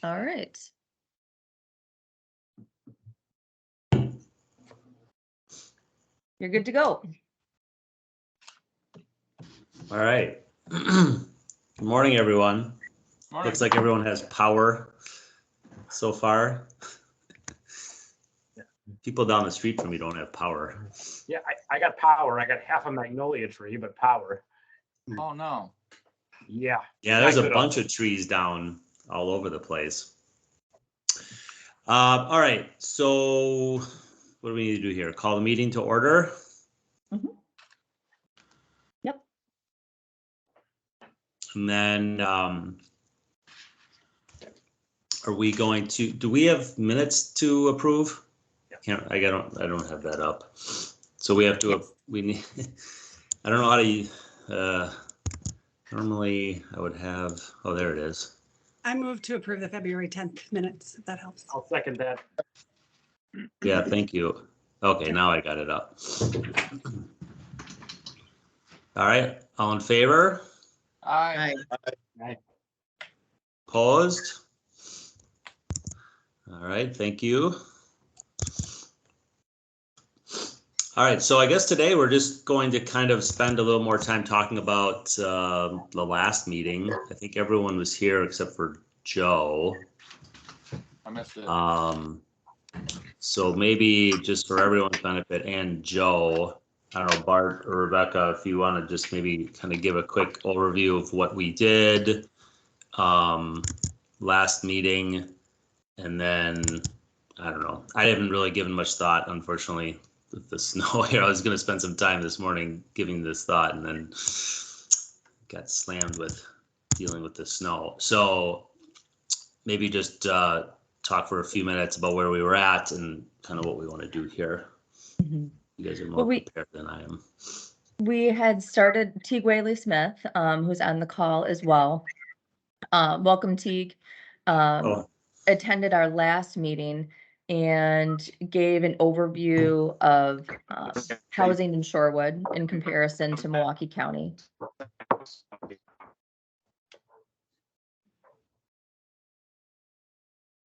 All right. You're good to go. All right. Good morning, everyone. Morning. Looks like everyone has power so far. People down the street from me don't have power. Yeah, I got power. I got half a magnolia tree, but power. Oh, no. Yeah. Yeah, there's a Not good bunch of trees down all over the place. All right, so what do we need to do here? Call the meeting to order? Yep. And then are we going to, do we have minutes to approve? I don't have that up. So we have to, we need, I don't know how to, normally I would have, oh, there it is. I move to approve the February 10th minutes, if that helps. I'll second that. Yeah, thank you. Okay, now I got it up. All right, all in favor? Aye. Opposed? All right, thank you. All right, so I guess today we're just going to kind of spend a little more time talking about the last meeting. I think everyone was here except for Joe. I missed it. So maybe just for everyone's benefit and Joe, I don't know, Bart or Rebecca, if you want to just maybe kind of give a quick overview of what we did last meeting. And then, I don't know, I haven't really given much thought, unfortunately, with the snow here. I was going to spend some time this morning giving this thought and then got slammed with dealing with the snow. So maybe just talk for a few minutes about where we were at and kind of what we want to do here. Mhm. You guys are more Well, prepared than I am. We had started Teague Whaley Smith, who's on the call as well. Welcome, Teague. Attended our last meeting and gave an overview of housing in Shorewood in comparison to Milwaukee County.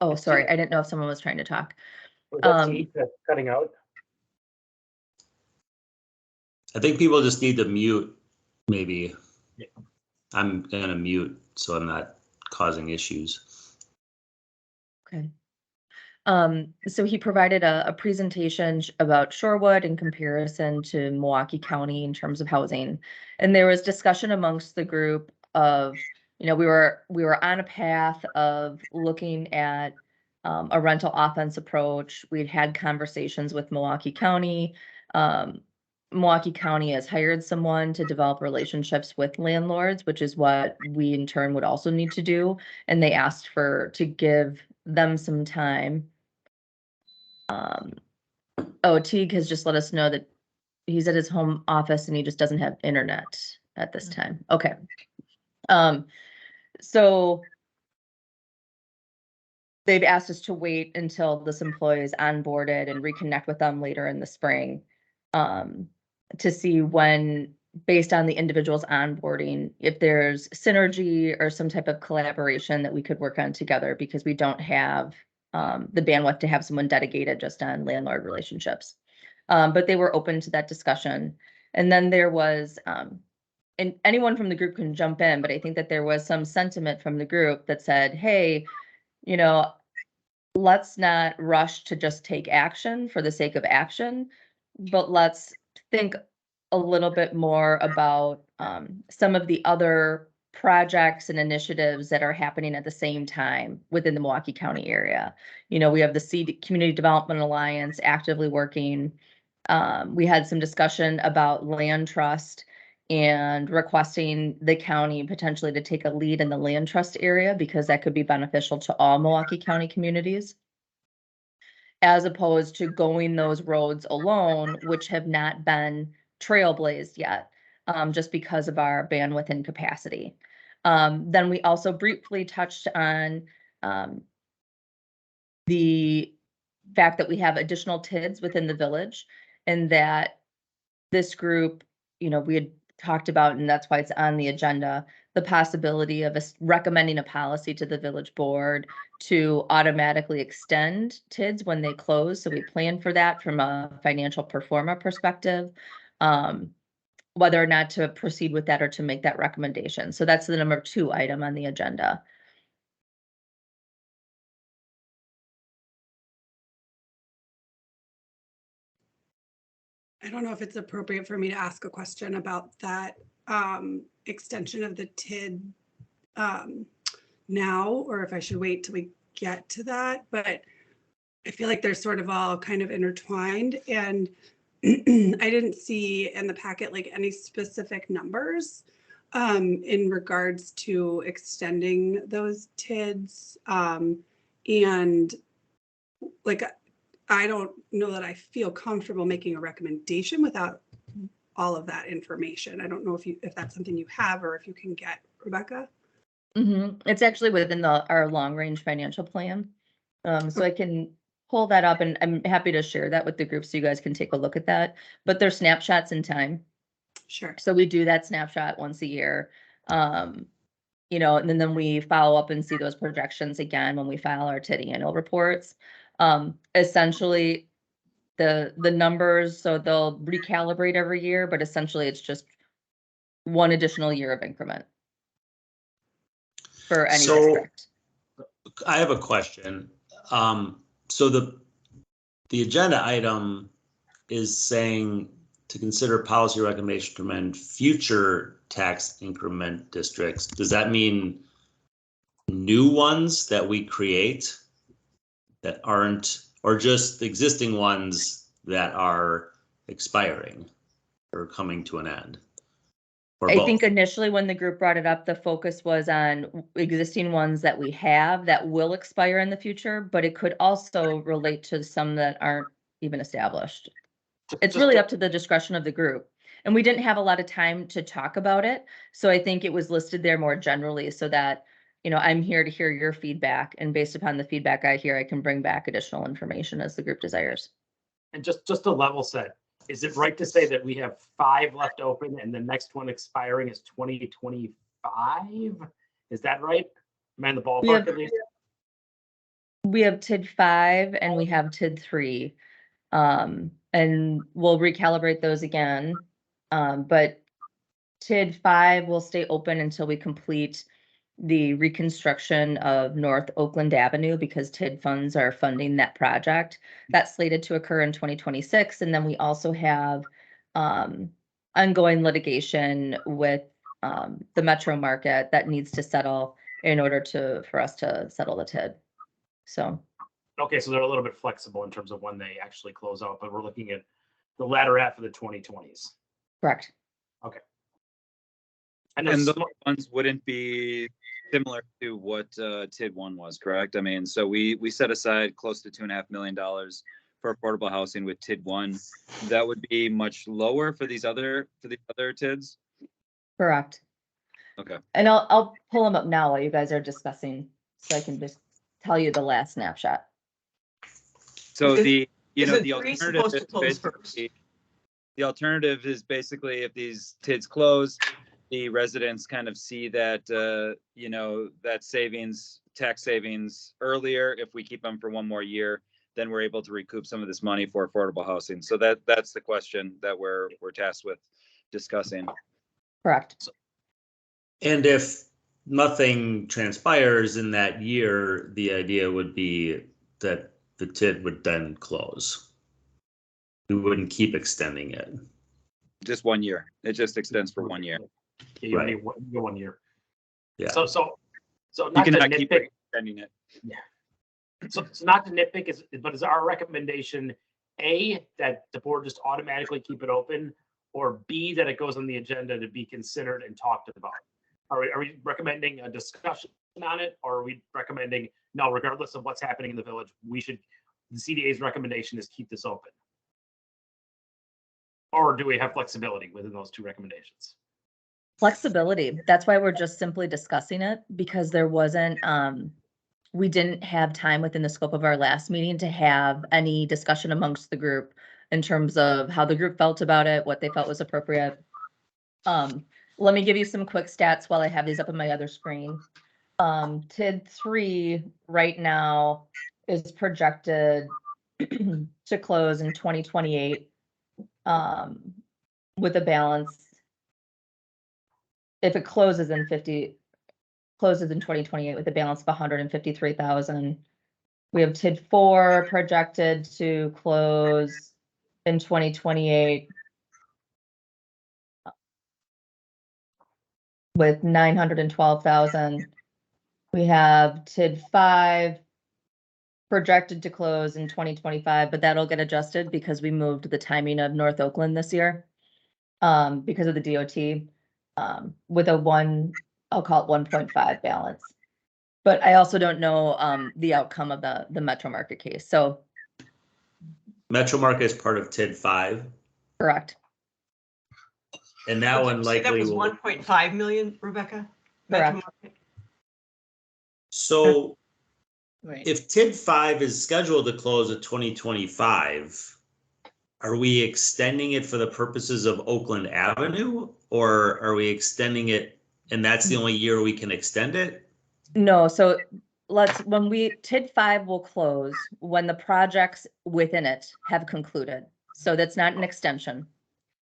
Oh, sorry, I didn't know if someone was trying to talk. Was that teeth that's cutting out? I think people just need to mute, maybe. Yeah. I'm gonna mute so I'm not causing issues. Okay. So he provided a presentation about Shorewood in comparison to Milwaukee County in terms of housing. And there was discussion amongst the group of, we were on a path of looking at a rental offense approach. We'd had conversations with Milwaukee County. Milwaukee County has hired someone to develop relationships with landlords, which is what we in turn would also need to do. And they asked to give them some time. Teague has just let us know that he's at his home office and he just doesn't have internet at this time. Okay. So they've asked us to wait until this employee is onboarded and reconnect with them later in the spring to see when, based on the individual's onboarding, if there's synergy or some type of collaboration that we could work on together, because we don't have the bandwidth to have someone dedicated just on landlord relationships. But they were open to that discussion. And then there was, and anyone from the group can jump in, but I think that there was some sentiment from the group that said, hey, let's not rush to just take action for the sake of action, but let's think a little bit more about some of the other projects and initiatives that are happening at the same time within the Milwaukee County area. We have the Community Development Alliance actively working. We had some discussion about land trust and requesting the county potentially to take a lead in the land trust area, because that could be beneficial to all Milwaukee County communities, as opposed to going those roads alone, which have not been trailblazed yet, just because of our bandwidth and capacity. Then we also briefly touched on the fact that we have additional TIDs within the village, and that this group, we had talked about, and that's why it's on the agenda, the possibility of us recommending a policy to the village board to automatically extend TIDs when they close. So we plan for that from a financial pro forma perspective. Whether or not to proceed with that or to make that recommendation. So that's the number 2 item on the agenda. I don't know if it's appropriate for me to ask a question about that extension of the TID now, or if I should wait till we get to that, but I feel like they're sort of all kind of intertwined, and I didn't see in the packet like any specific numbers in regards to extending those TIDs. And like, I don't know that I feel comfortable making a recommendation without all of that information. I don't know if that's something you have or if you can get, Rebecca. It's actually within our long range financial plan. So I can pull that up, and I'm happy to share that with the group so you guys can take a look at that. But they're snapshots in time. Sure. So we do that snapshot once a year. You know, and then we follow up and see those projections again when we file our TID annual reports. Essentially, the numbers, so they'll recalibrate every year, but essentially it's just one additional year of increment for any So- district. I have a question. So the agenda item is saying to consider policy recommendation to amend future tax increment districts. Does that mean new ones that we create that aren't, or just existing ones that are expiring or coming to an end? Or I both? think initially when the group brought it up, the focus was on existing ones that we have that will expire in the future, but it could also relate to some that aren't even established. It's really up to the discretion of the group. And we didn't have a lot of time to talk about it. So I think it was listed there more generally so that, you know, I'm here to hear your feedback, and based upon the feedback I hear, I can bring back additional information as the group desires. And just to level set, is it right to say that we have 5 left open and the next one expiring is 2025? Is that right? Am I in the ballpark at least? We have TID 5 and we have TID 3. And we'll recalibrate those again. But TID 5 will stay open until we complete the reconstruction of North Oakland Avenue, because TID funds are funding that project. That's slated to occur in 2026. And then we also have ongoing litigation with the metro market that needs to settle in order for us to settle the TID. So. Okay, so they're a little bit flexible in terms of when they actually close out, but we're looking at the latter half of the 2020s. Correct. And And those those ones wouldn't be similar to what TID 1 was, correct? I mean, so we set aside close to $2.5 million for affordable housing with TID 1. That would be much lower for these other TIDs. Correct. Okay. And I'll pull them up now while you guys are discussing, so I can just tell you the last snapshot. So Is- the Isn't the three alternative supposed to is close first? basically the alternative is basically if these TIDs close, the residents kind of see that you know, that tax savings earlier. If we keep them for one more year, then we're able to recoup some of this money for affordable housing. So that's the question that we're tasked with discussing. Correct. And if nothing transpires in that year, the idea would be that the TID would then close. We wouldn't keep extending it. Just 1 year. It just extends for 1 year. Yeah, you Right. only go 1 year. Yeah. So You not to cannot keep nitpick, extending it. so not to nitpick, but is our recommendation A, that the board just automatically keep it open, or B, that it goes on the agenda to be considered and talked about? Are we recommending a discussion on it, or are we recommending, no, regardless of what's happening in the village, the CDA's recommendation is keep this open? Or do we have flexibility within those 2 recommendations? Flexibility. That's why we're just simply discussing it, because there wasn't, we didn't have time within the scope of our last meeting to have any discussion amongst the group in terms of how the group felt about it, what they felt was appropriate. let me give you some quick stats while I have these up on my other screen. TID 3 right now is projected to close in 2028 with a balance. If it closes in 2028 with a balance of 153,000. We have TID 4 projected to close in 2028 with 912,000. We have TID 5 projected to close in 2025, but that'll get adjusted because we moved the timing of North Oakland this year because of the DOT with I'll call it 1.5 balance. But I also don't know the outcome of the Metro Market case. So Metro Market is part of TID 5, correct. and that one That likely was will. 1.5 million, Rebecca? Correct. Metro Market? So Right. if TID 5 is scheduled to close at 2025, are we extending it for the purposes of Oakland Avenue, or are we extending it and that's the only year we can extend it? No, so TID 5 will close when the projects within it have concluded. So that's not an extension,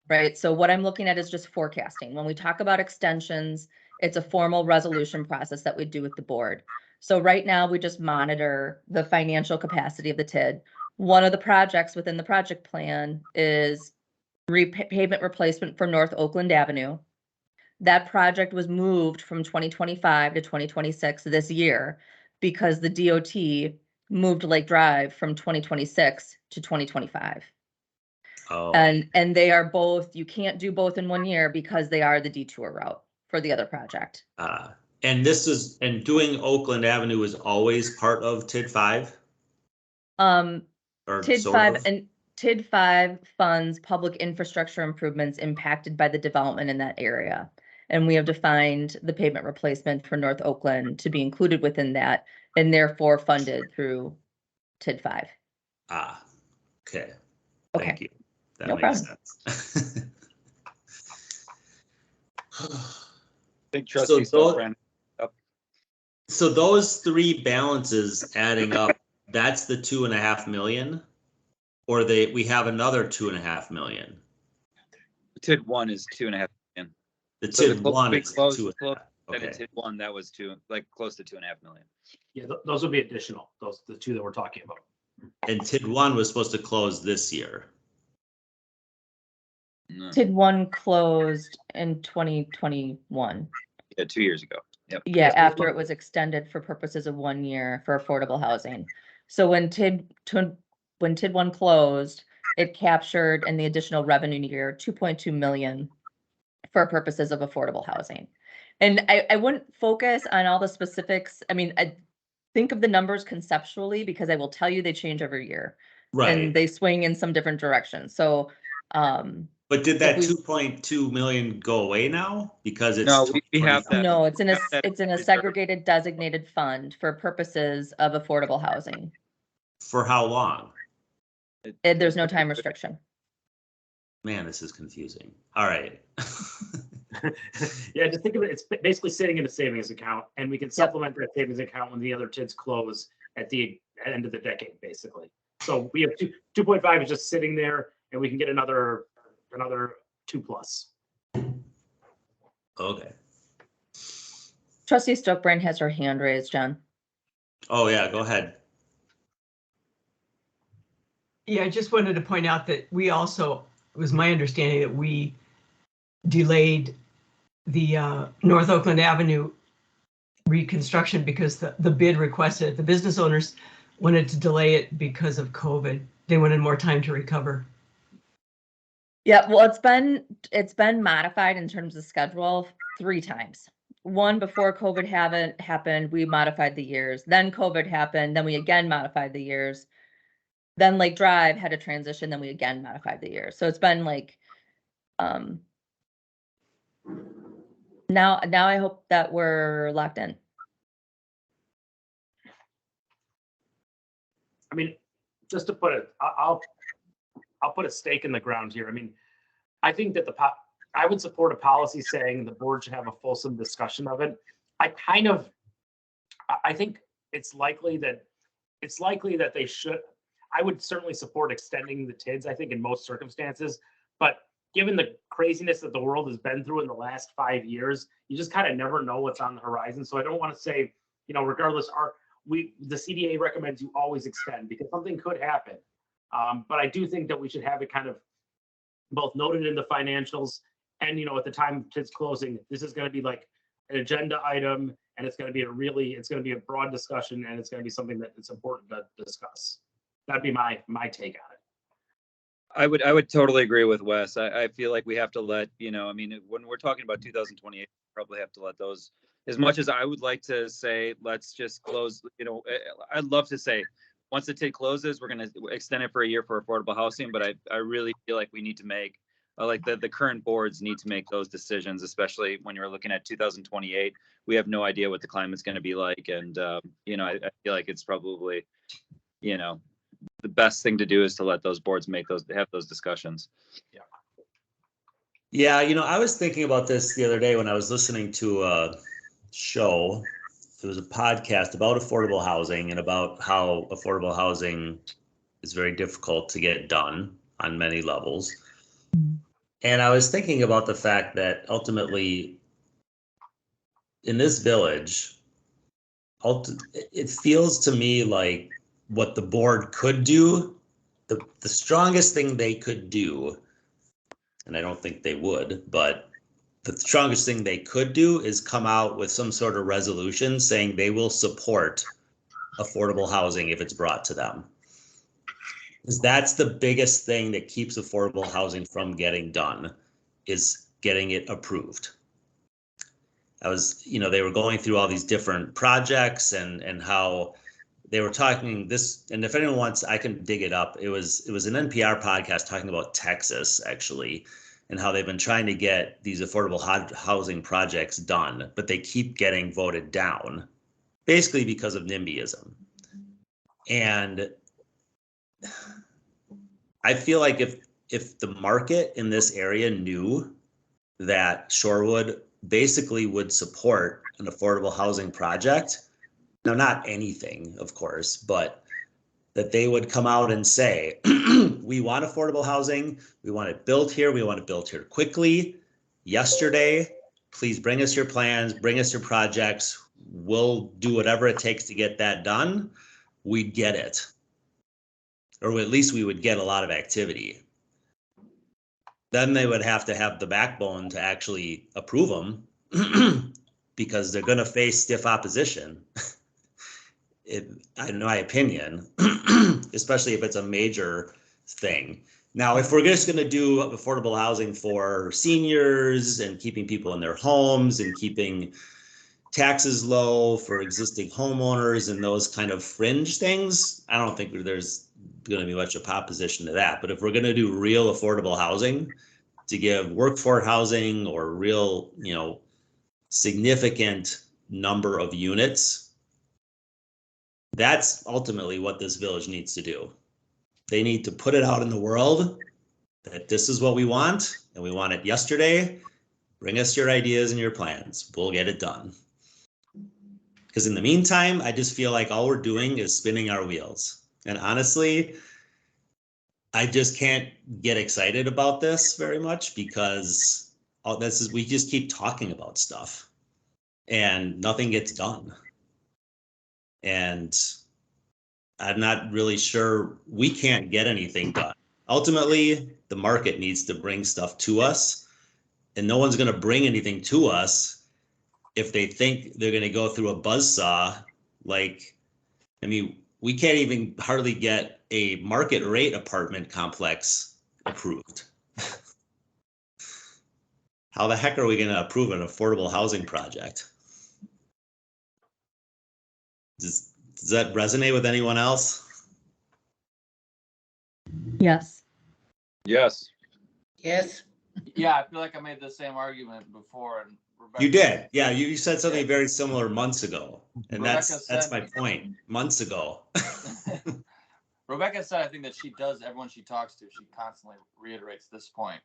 right? So what I'm looking at is just forecasting. When we talk about extensions, it's a formal resolution process that we do with the board. So right now we just monitor the financial capacity of the TID. One of the projects within the project plan is pavement replacement for North Oakland Avenue. That project was moved from 2025 to 2026 this year because the DOT moved Lake Drive from 2026 to 2025. Oh, And they are both, you can't do both in 1 year because they are the detour route for the other project. and doing Oakland Avenue is always part of TID 5? Or TID sort 5 of? and TID 5 funds public infrastructure improvements impacted by the development in that area. And we have defined the pavement replacement for North Oakland to be included within that and therefore funded through TID 5. Okay. Okay. Thank you. That No makes problem. sense. Think trustee Stokebrand. So those three balances adding up, that's the 2.5 million? Or we have another 2.5 million? TID 1 is 2.5 million. The So the TID 1 is close, 2.5. then in Okay. TID 1, that was close to 2.5 million. Yeah, those will be additional, the two that we're talking about. And TID 1 was supposed to close this year. No. TID 1 closed in 2021. Yeah, 2 years ago. Yep. Yeah, after it was extended for purposes of 1 year for affordable housing. So when TID 1 closed, it captured in the additional revenue year 2.2 million for purposes of affordable housing. And I wouldn't focus on all the specifics. I mean, I think of the numbers conceptually because I will tell you they change every year. Right. And they swing in some different directions. So But did that we- 2.2 million go away now? Because it's No, we have that. no, it's in a Have that it's in a reserve. segregated designated fund for purposes of affordable housing. For how long? And there's no time restriction. Man, this is confusing. All right. Yeah, just think of it, it's basically sitting in a savings account, and we can supplement that savings account when the other TIDs close at the end of the decade, basically. So we have 2.5 is just sitting there, and we can get another 2+. Okay. Trustee Stokebrand has her hand raised, John. Oh, yeah, go ahead. Yeah, I just wanted to point out that we also, it was my understanding that we delayed the North Oakland Avenue reconstruction because the bid requested it. The business owners wanted to delay it because of COVID. They wanted more time to recover. Yeah, well, it's been modified in terms of schedule 3 times. One, before COVID happened, we modified the years. Then COVID happened, then we again modified the years. Then Lake Drive had a transition, then we again modified the years. So it's been like, now I hope that we're locked in. I mean, just to put it, I'll put a stake in the ground here. I mean, I think that I would support a policy saying the board should have a fulsome discussion of it. I think it's likely that they should. I would certainly support extending the TIDs, I think, in most circumstances. But given the craziness that the world has been through in the last 5 years, you just kind of never know what's on the horizon. So I don't want to say, regardless, the CDA recommends you always extend because something could happen. But I do think that we should have it kind of both noted in the financials and, at the time TID's closing, this is going to be like an agenda item, and it's going to be a broad discussion, and it's going to be something that it's important to discuss. That'd be my take on it. I would totally agree with Wes. I feel like we have to let, when we're talking about 2028, we probably have to let those, as much as I would like to say, let's just close, I'd love to say, once the TID closes, we're going to extend it for a year for affordable housing. But I really feel like we need to make, the current boards need to make those decisions, especially when you're looking at 2028. We have no idea what the climate's going to be like. And, I feel like it's probably, the best thing to do is to let those boards have those discussions. Yeah, I was thinking about this the other day when I was listening to a show. It was a podcast about affordable housing and about how affordable housing is very difficult to get done on many levels. And I was thinking about the fact that ultimately in this village, it feels to me like what the board could do, the strongest thing they could do, and I don't think they would, but the strongest thing they could do is come out with some sort of resolution saying they will support affordable housing if it's brought to them. Because that's the biggest thing that keeps affordable housing from getting done, is getting it approved. They were going through all these different projects and how they were talking this, and if anyone wants, I can dig it up. It was an NPR podcast talking about Texas, actually, and how they've been trying to get these affordable housing projects done, but they keep getting voted down, basically because of NIMBYism. And I feel like if the market in this area knew that Shorewood basically would support an affordable housing project, now not anything, of course, but that they would come out and say, we want affordable housing, we want it built here, we want it built here quickly, yesterday, please bring us your plans, bring us your projects, we'll do whatever it takes to get that done, we'd get it. Or at least we would get a lot of activity. Then they would have to have the backbone to actually approve them because they're going to face stiff opposition. In my opinion, especially if it's a major thing. Now, if we're just going to do affordable housing for seniors and keeping people in their homes and keeping taxes low for existing homeowners and those kind of fringe things, I don't think there's going to be much of opposition to that. But if we're going to do real affordable housing to give workforce housing or real, significant number of units, that's ultimately what this village needs to do. They need to put it out in the world that this is what we want, and we want it yesterday. Bring us your ideas and your plans. We'll get it done. Because in the meantime, I just feel like all we're doing is spinning our wheels. And honestly, I just can't get excited about this very much because we just keep talking about stuff and nothing gets done. And I'm not really sure, we can't get anything done. Ultimately, the market needs to bring stuff to us, and no one's going to bring anything to us if they think they're going to go through a buzzsaw. We can't even hardly get a market rate apartment complex approved. How the heck are we going to approve an affordable housing project? Does that resonate with anyone else? Yes. Yes. Yes. Yeah, I feel like I made the same argument before, and Rebecca. You did. Yeah, you said something very similar months ago. And Rebecca that's said- my point. Months ago. Rebecca said, I think that everyone she talks to, she constantly reiterates this point.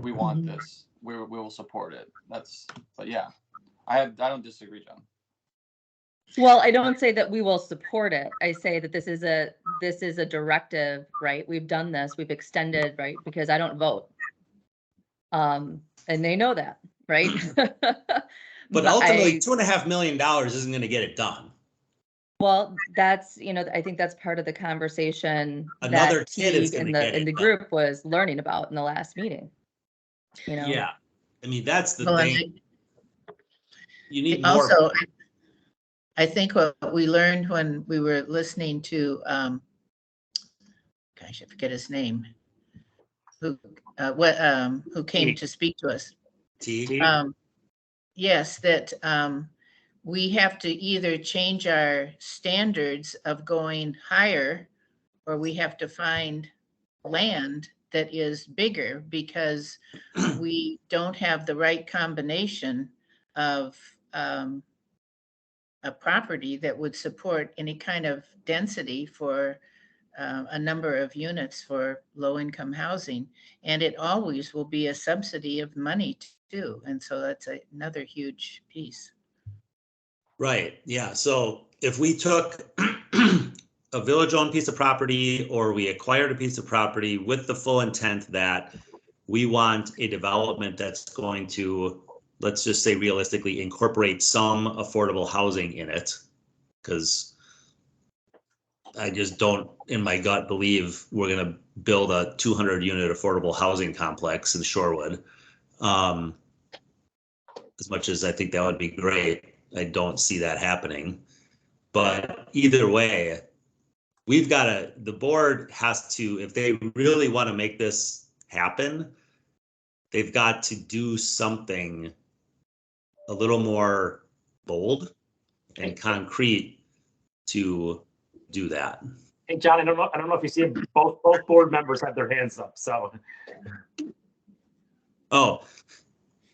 we want Mhm. this, we will support it. But yeah, I don't disagree, John. Well, I don't say that we will support it. I say that this is a directive, right? We've done this, we've extended, right? Because I don't vote. And they know that, right? But ultimately, I, $2.5 million isn't going to get it done. well, that's, I think that's part of the conversation Another that kid is Teague gonna in get the it done. group was learning about in the last meeting. Yeah. I mean, that's the Well, and thing. You need more. also, I think what we learned when we were listening to, gosh, I forget his name, who came to speak to us. T. Yes, that we have to either change our standards of going higher, or we have to find land that is bigger, because we don't have the right combination of a property that would support any kind of density for a number of units for low-income housing. And it always will be a subsidy of money too. And so that's another huge piece. Right, yeah, so if we took a village-owned piece of property, or we acquired a piece of property with the full intent that we want a development that's going to, let's just say realistically, incorporate some affordable housing in it, because I just don't, in my gut, believe we're gonna build a 200-unit affordable housing complex in Shorewood. As much as I think that would be great, I don't see that happening. But either way, the board has to, if they really want to make this happen, they've got to do something a little more bold and concrete to do that. Hey, John, I don't know if you see it, both board members have their hands up, so. Oh,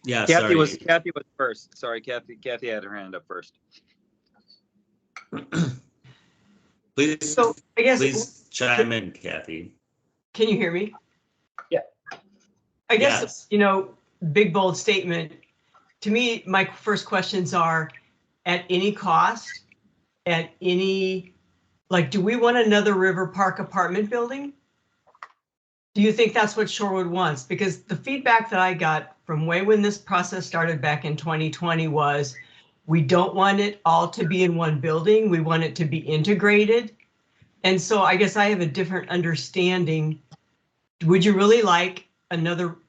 yeah, Kathy was sorry. first. Sorry, Kathy had her hand up first. Please, So I guess, please chime in, Kathy. can you hear me? Yeah. I guess, Yes. big bold statement. To me, my first questions are, at any cost, at any, like, do we want another River Park apartment building? Do you think that's what Shorewood wants? Because the feedback that I got from way when this process started back in 2020 was, we don't want it all to be in one building. We want it to be integrated. And so I guess I have a different understanding. Would you really like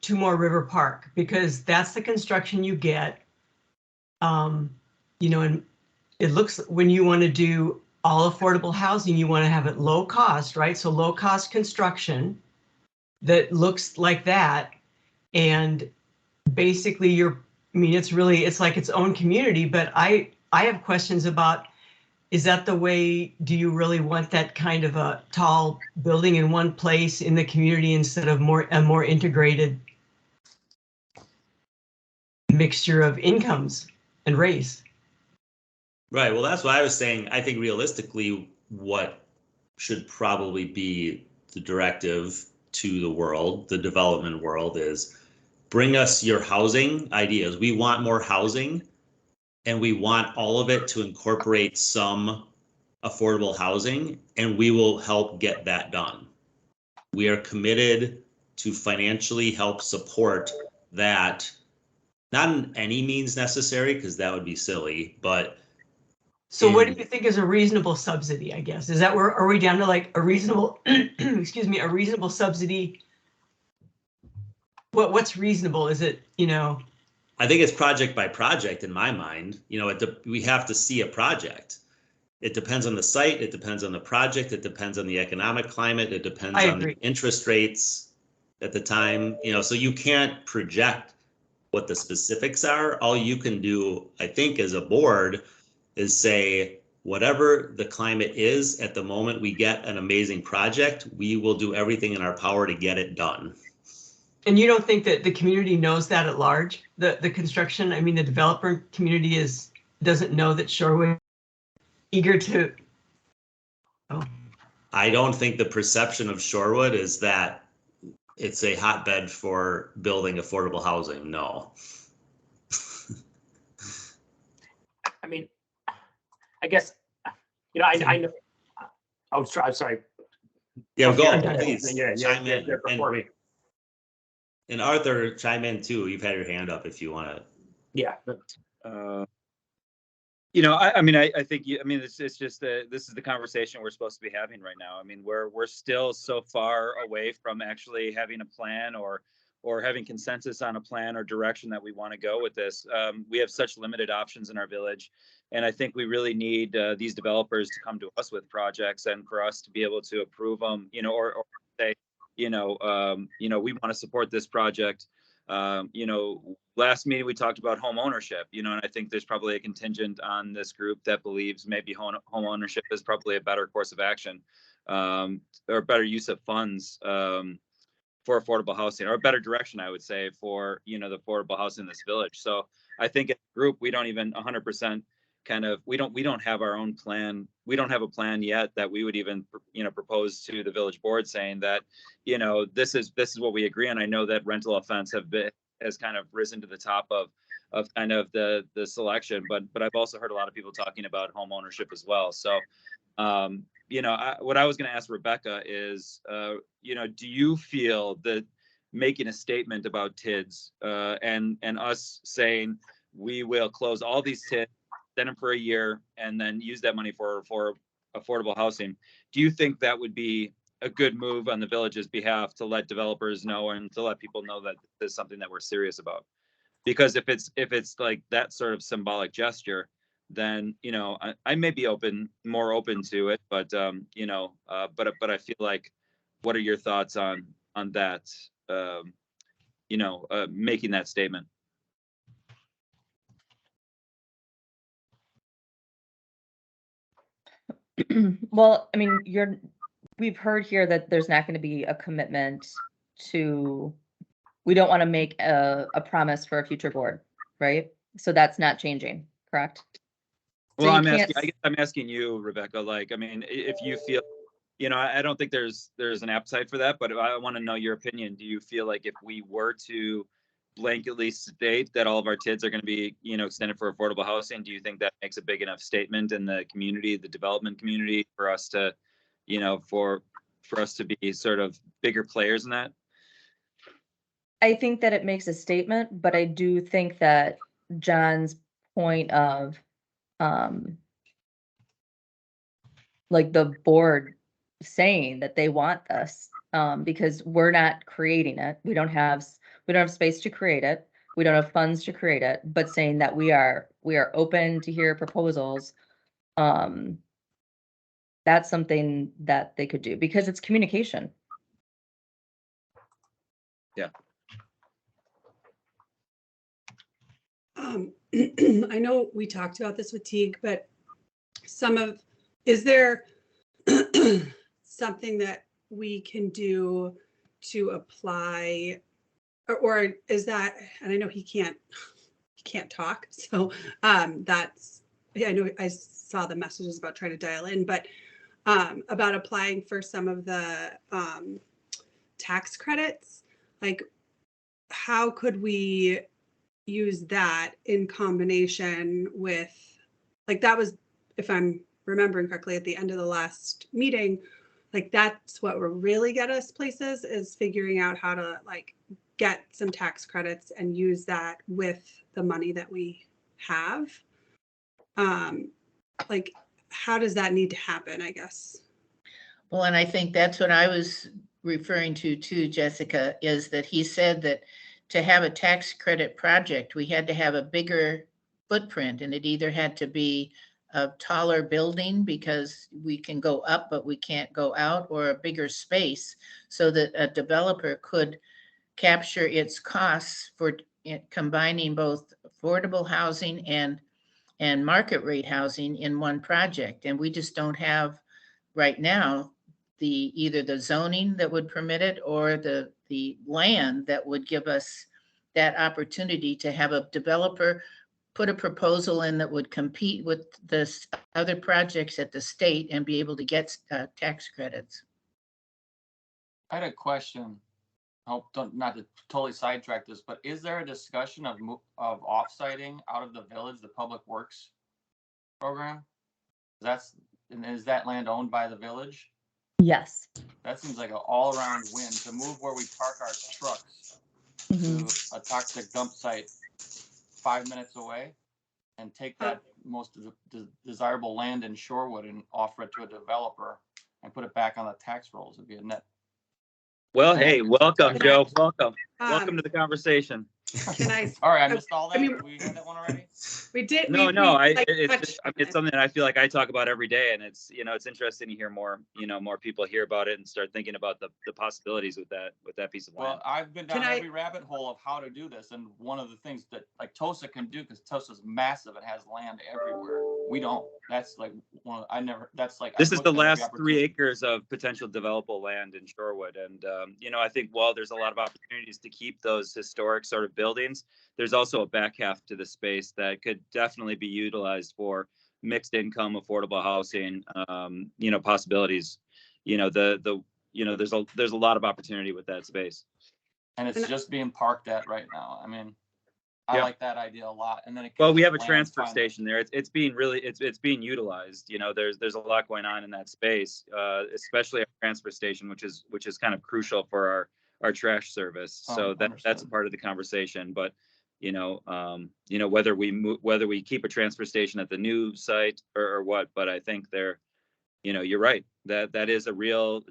two more River Park? Because that's the construction you get. And it looks, when you want to do all affordable housing, you want to have it low cost, right? So low cost construction that looks like that. And basically it's like its own community, but I have questions about, is that the way, do you really want that kind of a tall building in one place in the community instead of a more integrated mixture of incomes and race? Right, well, that's what I was saying. I think realistically, what should probably be the directive to the world, the development world, is bring us your housing ideas. We want more housing, and we want all of it to incorporate some affordable housing, and we will help get that done. We are committed to financially help support that, not in any means necessary, because that would be silly, but So what do you think is a reasonable subsidy, I guess? Is that where, are we down to like a reasonable, excuse me, a reasonable subsidy? What's reasonable? Is it, I think it's project by project in my mind. We have to see a project. It depends on the site, it depends on the project, it depends on the economic climate, it depends on the interest rates at the time, so you can't project what the specifics are. All you can do, I think, as a board is say, whatever the climate is at the moment we get an amazing project, we will do everything in our power to get it done. And you don't think that the community knows that at large? The construction, the developer community doesn't know that Shorewood eager to. Oh. I don't think the perception of Shorewood is that it's a hotbed for building affordable housing. No. I mean, I guess, I know. I'm sorry. Yeah, go, Yeah, please, Yeah, chime in. before me. And Arthur, chime in too. You've had your hand up if you want to. Yeah. I mean, I think it's just this is the conversation we're supposed to be having right now. I mean, we're still so far away from actually having a plan or having consensus on a plan or direction that we want to go with this. We have such limited options in our village, and I think we really need these developers to come to us with projects and for us to be able to approve them, or say, we want to support this project. Last meeting we talked about home ownership, and I think there's probably a contingent on this group that believes maybe home ownership is probably a better course of action, or better use of funds for affordable housing, or a better direction, I would say, for the affordable housing in this village. So I think as a group, we don't even 100% we don't have our own plan. We don't have a plan yet that we would even propose to the village board, saying that this is what we agree on. I know that rental offense has kind of risen to the top of kind of the selection, but I've also heard a lot of people talking about home ownership as well. So what I was going to ask Rebecca is, do you feel that making a statement about TIDs and us saying we will close all these TIDs, send them for a year, and then use that money for affordable housing, do you think that would be a good move on the village's behalf to let developers know and to let people know that this is something that we're serious about? Because if it's like that sort of symbolic gesture, then I may be more open to it, but but I feel like, what are your thoughts on that? Making that statement. Well, I mean, we've heard here that there's not going to be a commitment to, we don't want to make a promise for a future board, right? So that's not changing, correct? So Well, you I can't guess I'm asking you, Rebecca, like, I mean, if you feel, I don't think there's an appetite for that, but I want to know your opinion. Do you feel like if we were to blanketly state that all of our TIDs are going to be, extended for affordable housing, do you think that makes a big enough statement in the community, the development community, for us to, for us to be sort of bigger players in that? I think that it makes a statement, but I do think that John's point of, like the board saying that they want this, because we're not creating it. We don't have space to create it. We don't have funds to create it, but saying that we are open to hear proposals. That's something that they could do because it's communication. Yeah. I know we talked about this with Teague, but is there something that we can do to apply, or is that, and I know he can't talk, so that's, I know I saw the messages about trying to dial in, but about applying for some of the tax credits, like how could we use that in combination with, like, that was, if I'm remembering correctly, at the end of the last meeting, like that's what will really get us places, is figuring out how to like get some tax credits and use that with the money that we have. Like, how does that need to happen, I guess? Well, and I think that's what I was referring to too, Jessica, is that he said that to have a tax credit project, we had to have a bigger footprint, and it either had to be a taller building because we can go up, but we can't go out, or a bigger space so that a developer could capture its costs for combining both affordable housing and market rate housing in one project. And we just don't have right now either the zoning that would permit it or the land that would give us that opportunity to have a developer put a proposal in that would compete with the other projects at the state and be able to get tax credits. I had a question. not to totally sidetrack this, but is there a discussion of offsiting out of the village, the public works program? Is that land owned by the village? Yes. That seems like an all around win to move where we park our trucks Mhm. to a toxic dump site 5 minutes away and take that most of the desirable land in Shorewood and offer it to a developer and put it back on the tax rolls. It'd be a net. Well, hey, welcome, Can I- Joe. Welcome. Welcome Um, to the conversation. Can I? Sorry, I missed all that. I mean- We had that one already. We did. No, we, no, we, like, it's touched just, on it's it. something that I feel like I talk about every day, and it's, it's interesting to hear more, more people hear about it and start thinking about the possibilities with that piece of land. Well, I've been down Can I- every rabbit hole of how to do this, and one of the things that like Tosa can do, because Tosa's massive and has land everywhere. We don't. That's like that's like. This I've is the looked at every last 3 opportunity. acres of potential developable land in Shorewood. And, I think while there's a lot of opportunities to keep those historic sort of buildings, there's also a back half to the space that could definitely be utilized for mixed income, affordable housing, possibilities. There's a lot of opportunity with that space. And it's just being parked at right now. I mean, I Yeah. like that idea a lot. And then it Well, gives we us have a land transfer finally. station there. It's being utilized. There's a lot going on in that space, especially our transfer station, which is kind of crucial for our trash service. So that's a Understood. part of the conversation. But whether we keep a transfer station at the new site or what. But I think you're right. That is a real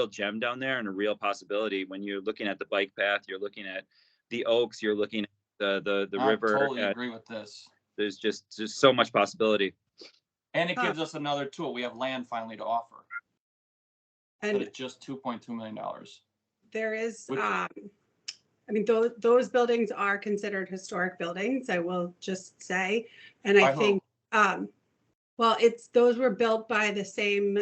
gem down there and a real possibility. When you're looking at the bike path, you're looking at the oaks, you're looking at the I river. totally agree with this. There's just so much possibility. And it gives us another tool. We have land finally to offer. But And it's just $2.2 million. there is, Which- I mean, those buildings are considered historic buildings, I will just say. And I By who? think, well, those were built by the same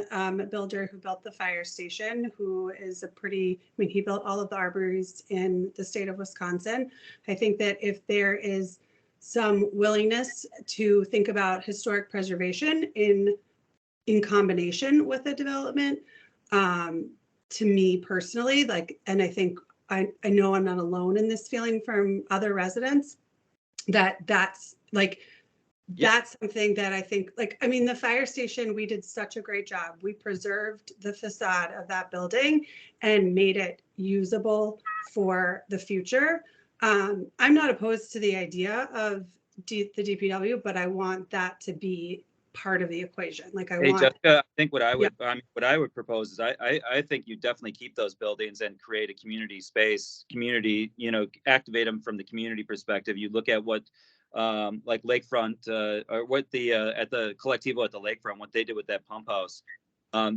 builder who built the fire station, who is he built all of the arbories in the state of Wisconsin. I think that if there is some willingness to think about historic preservation in combination with a development, to me personally, and I think I know I'm not alone in this feeling from other residents, that's something that I think, the fire station, we did such a great job. We preserved the facade of that building and made it usable for the future. I'm not opposed to the idea of the DPW, but I want that to be part of the equation. Hey, Jessica, I think what I would propose is I think you definitely keep those buildings and create a community space, activate them from the community perspective. You look at what like Lakefront or what at the Collectivo at the Lakefront, what they did with that pump house.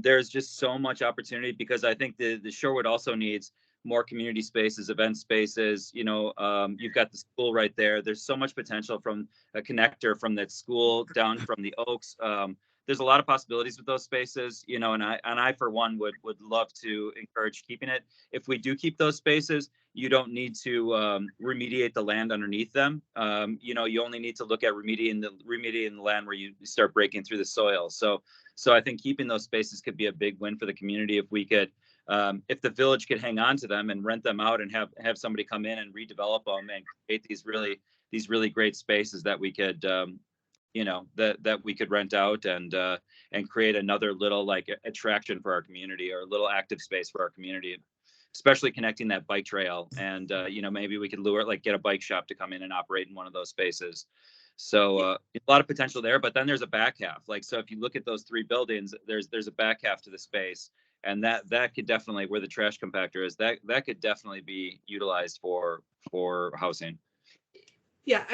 There's just so much opportunity because I think the Shorewood also needs more community spaces, event spaces. You've got the school right there. There's so much potential from a connector from that school down from the Oaks. There's a lot of possibilities with those spaces, and I for one would love to encourage keeping it. If we do keep those spaces, you don't need to remediate the land underneath them. You only need to look at remediating the land where you start breaking through the soil. So I think keeping those spaces could be a big win for the community if we could. If the village could hang on to them and rent them out and have somebody come in and redevelop them and create these really great spaces that we could that we could rent out and create another little attraction for our community or a little active space for our community, especially connecting that bike trail. And maybe we could get a bike shop to come in and operate in one of those spaces. So a lot of potential there, but then there's a back half. So if you look at those 3 buildings, there's a back half to the space. And that could definitely, where the trash compactor is, that could definitely be utilized for housing. Yeah,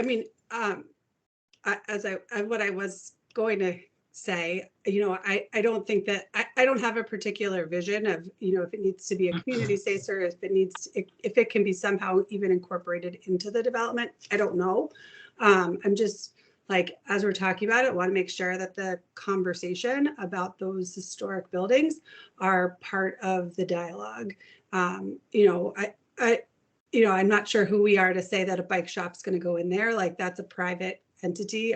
what I was going to say, I don't think that I don't have a particular vision of, if it needs to be a community space or if it can be somehow even incorporated into the development. I don't know. I'm just as we're talking about it, want to make sure that the conversation about those historic buildings are part of the dialogue. I'm not sure who we are to say that a bike shop's going to go in there. That's a private entity.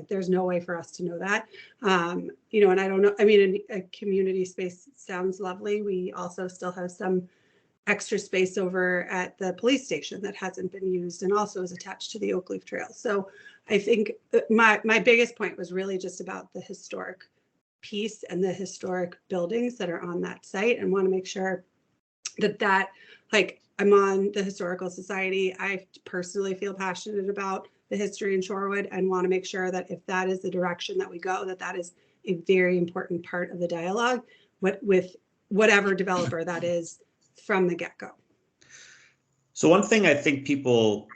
There's no way for us to know that. And I don't know. A community space sounds lovely. We also still have some extra space over at the police station that hasn't been used and also is attached to the Oak Leaf Trail. So I think my biggest point was really just about the historic piece and the historic buildings that are on that site, and want to make sure that like, I'm on the Historical Society. I personally feel passionate about the history in Shorewood and want to make sure that if that is the direction that we go, that is a very important part of the dialogue with whatever developer that is from the get-go. So one thing I think people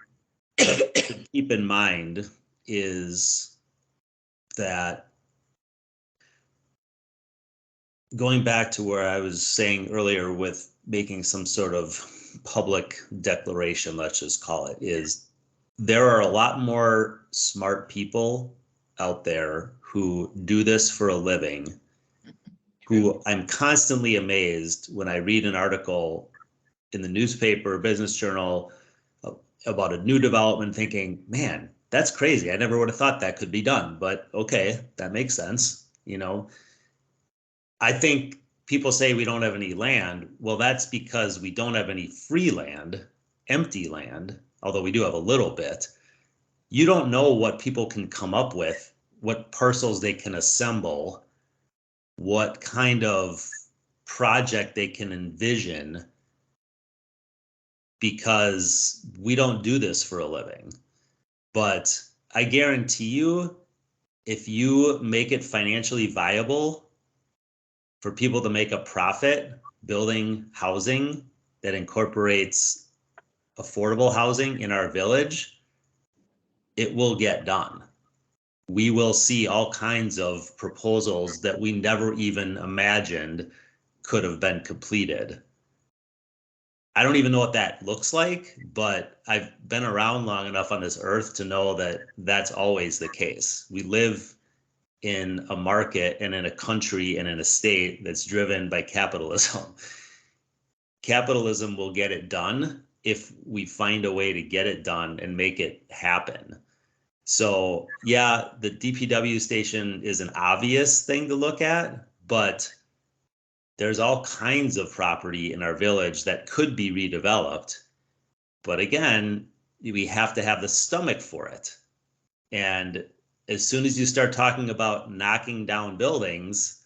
should keep in mind is that, going back to where I was saying earlier with making some sort of public declaration, let's just call it, is there are a lot more smart people out there who do this for a living, who I'm constantly amazed when I read an article in the newspaper, business journal about a new development, thinking, man, that's crazy. I never would have thought that could be done, but okay, that makes sense. You know, I think people say we don't have any land. Well, that's because we don't have any free land, empty land, although we do have a little bit. You don't know what people can come up with, what parcels they can assemble, what kind of project they can envision, because we don't do this for a living. But I guarantee you, if you make it financially viable for people to make a profit building housing that incorporates affordable housing in our village, it will get done. We will see all kinds of proposals that we never even imagined could have been completed. I don't even know what that looks like, but I've been around long enough on this earth to know that that's always the case. We live in a market and in a country and in a state that's driven by capitalism. Capitalism will get it done if we find a way to get it done and make it happen. So yeah, the DPW station is an obvious thing to look at, but there's all kinds of property in our village that could be redeveloped. But again, we have to have the stomach for it. And as soon as you start talking about knocking down buildings,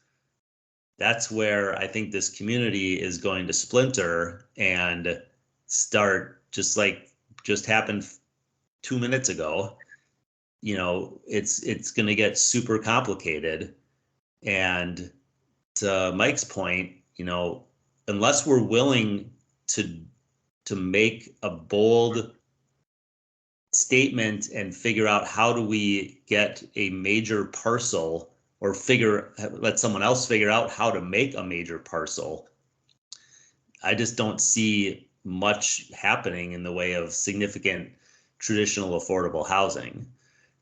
that's where I think this community is going to splinter and start, just like just happened 2 minutes ago. You know, it's going to get super complicated. And to Mike's point, you know, unless we're willing to make a bold statement and figure out how do we get a major parcel, or let someone else figure out how to make a major parcel, I just don't see much happening in the way of significant traditional affordable housing.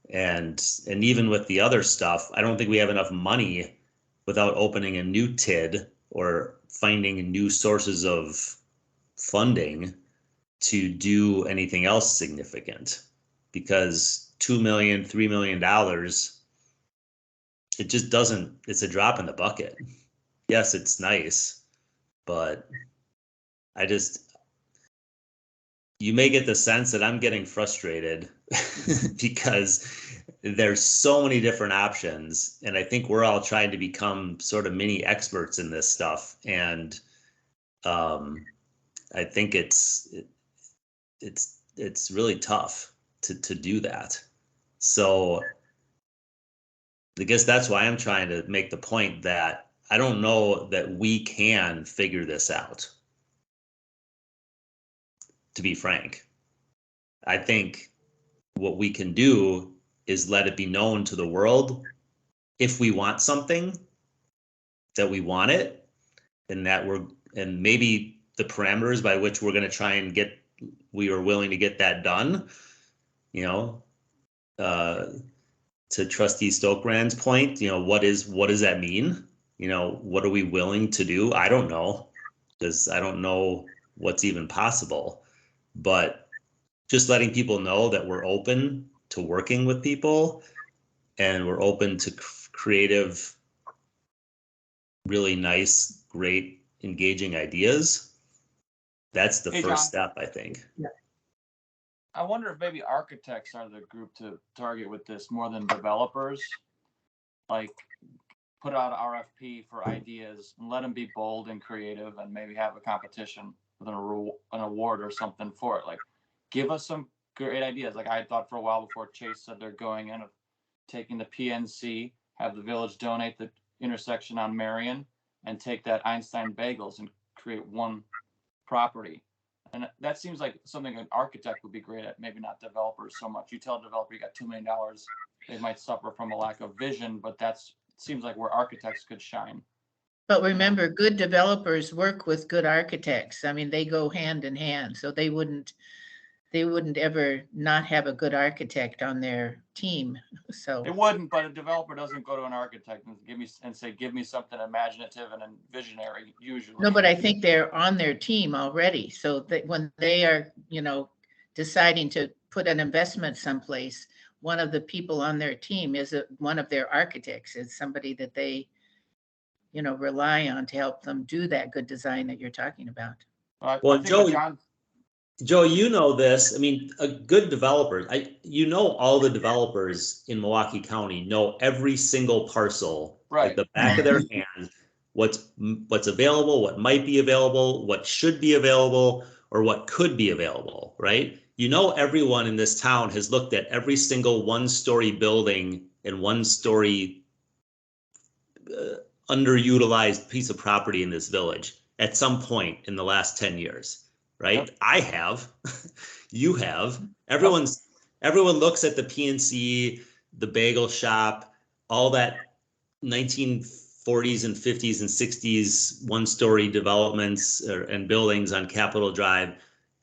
And even with the other stuff, I don't think we have enough money without opening a new TID or finding new sources of funding to do anything else significant, because $2 million, $3 million, it just doesn't, it's a drop in the bucket. Yes, it's nice, but you may get the sense that I'm getting frustrated because there's so many different options, and I think we're all trying to become sort of mini experts in this stuff. And I think it's really tough to do that. So I guess that's why I'm trying to make the point that I don't know that we can figure this out. To be frank, I think what we can do is let it be known to the world, if we want something, that we want it, and and maybe the parameters by which we're going to try and we are willing to get that done. You know, to Trustee Stokebrand's point, you know, what does that mean? You know, what are we willing to do? I don't know, because I don't know what's even possible. But just letting people know that we're open to working with people, and we're open to creative, really nice, great, engaging ideas. That's the Hey, first John. step, I think. I wonder if maybe architects are the group to target with this more than developers. Like, put out an RFP for ideas and let them be bold and creative, and maybe have a competition with an award or something for it. Like, give us some great ideas. Like I thought for a while before Chase said they're going in of taking the PNC, have the village donate the intersection on Marion, and take that Einstein Bagels and create one property. And that seems like something an architect would be great at, maybe not developers so much. You tell a developer you got $2 million, they might suffer from a lack of vision, but that's seems like where architects could shine. But remember, good developers work with good architects. I mean, they go hand in hand, so they wouldn't ever not have a good architect on their team. So It wouldn't, but a developer doesn't go to an architect and say, give me something imaginative and visionary, usually. no, but I think they're on their team already. So that when they are, deciding to put an investment someplace, one of the people on their team is one of their architects. It's somebody that they, rely on to help them do that good design that you're talking about. I Well, think Joe, John, Joe, you know this. I mean, a good developer, all the developers in Milwaukee County know every single parcel, like right. the back of their hand, what's available, what might be available, what should be available, or what could be available, right? Everyone in this town has looked at every single one-story building and one-story underutilized piece of property in this village at some point in the last 10 years. Right? Yep. I have, you have, everyone looks at the PNC, the bagel shop, all that 1940s and 50s and 60s one-story developments and buildings on Capitol Drive.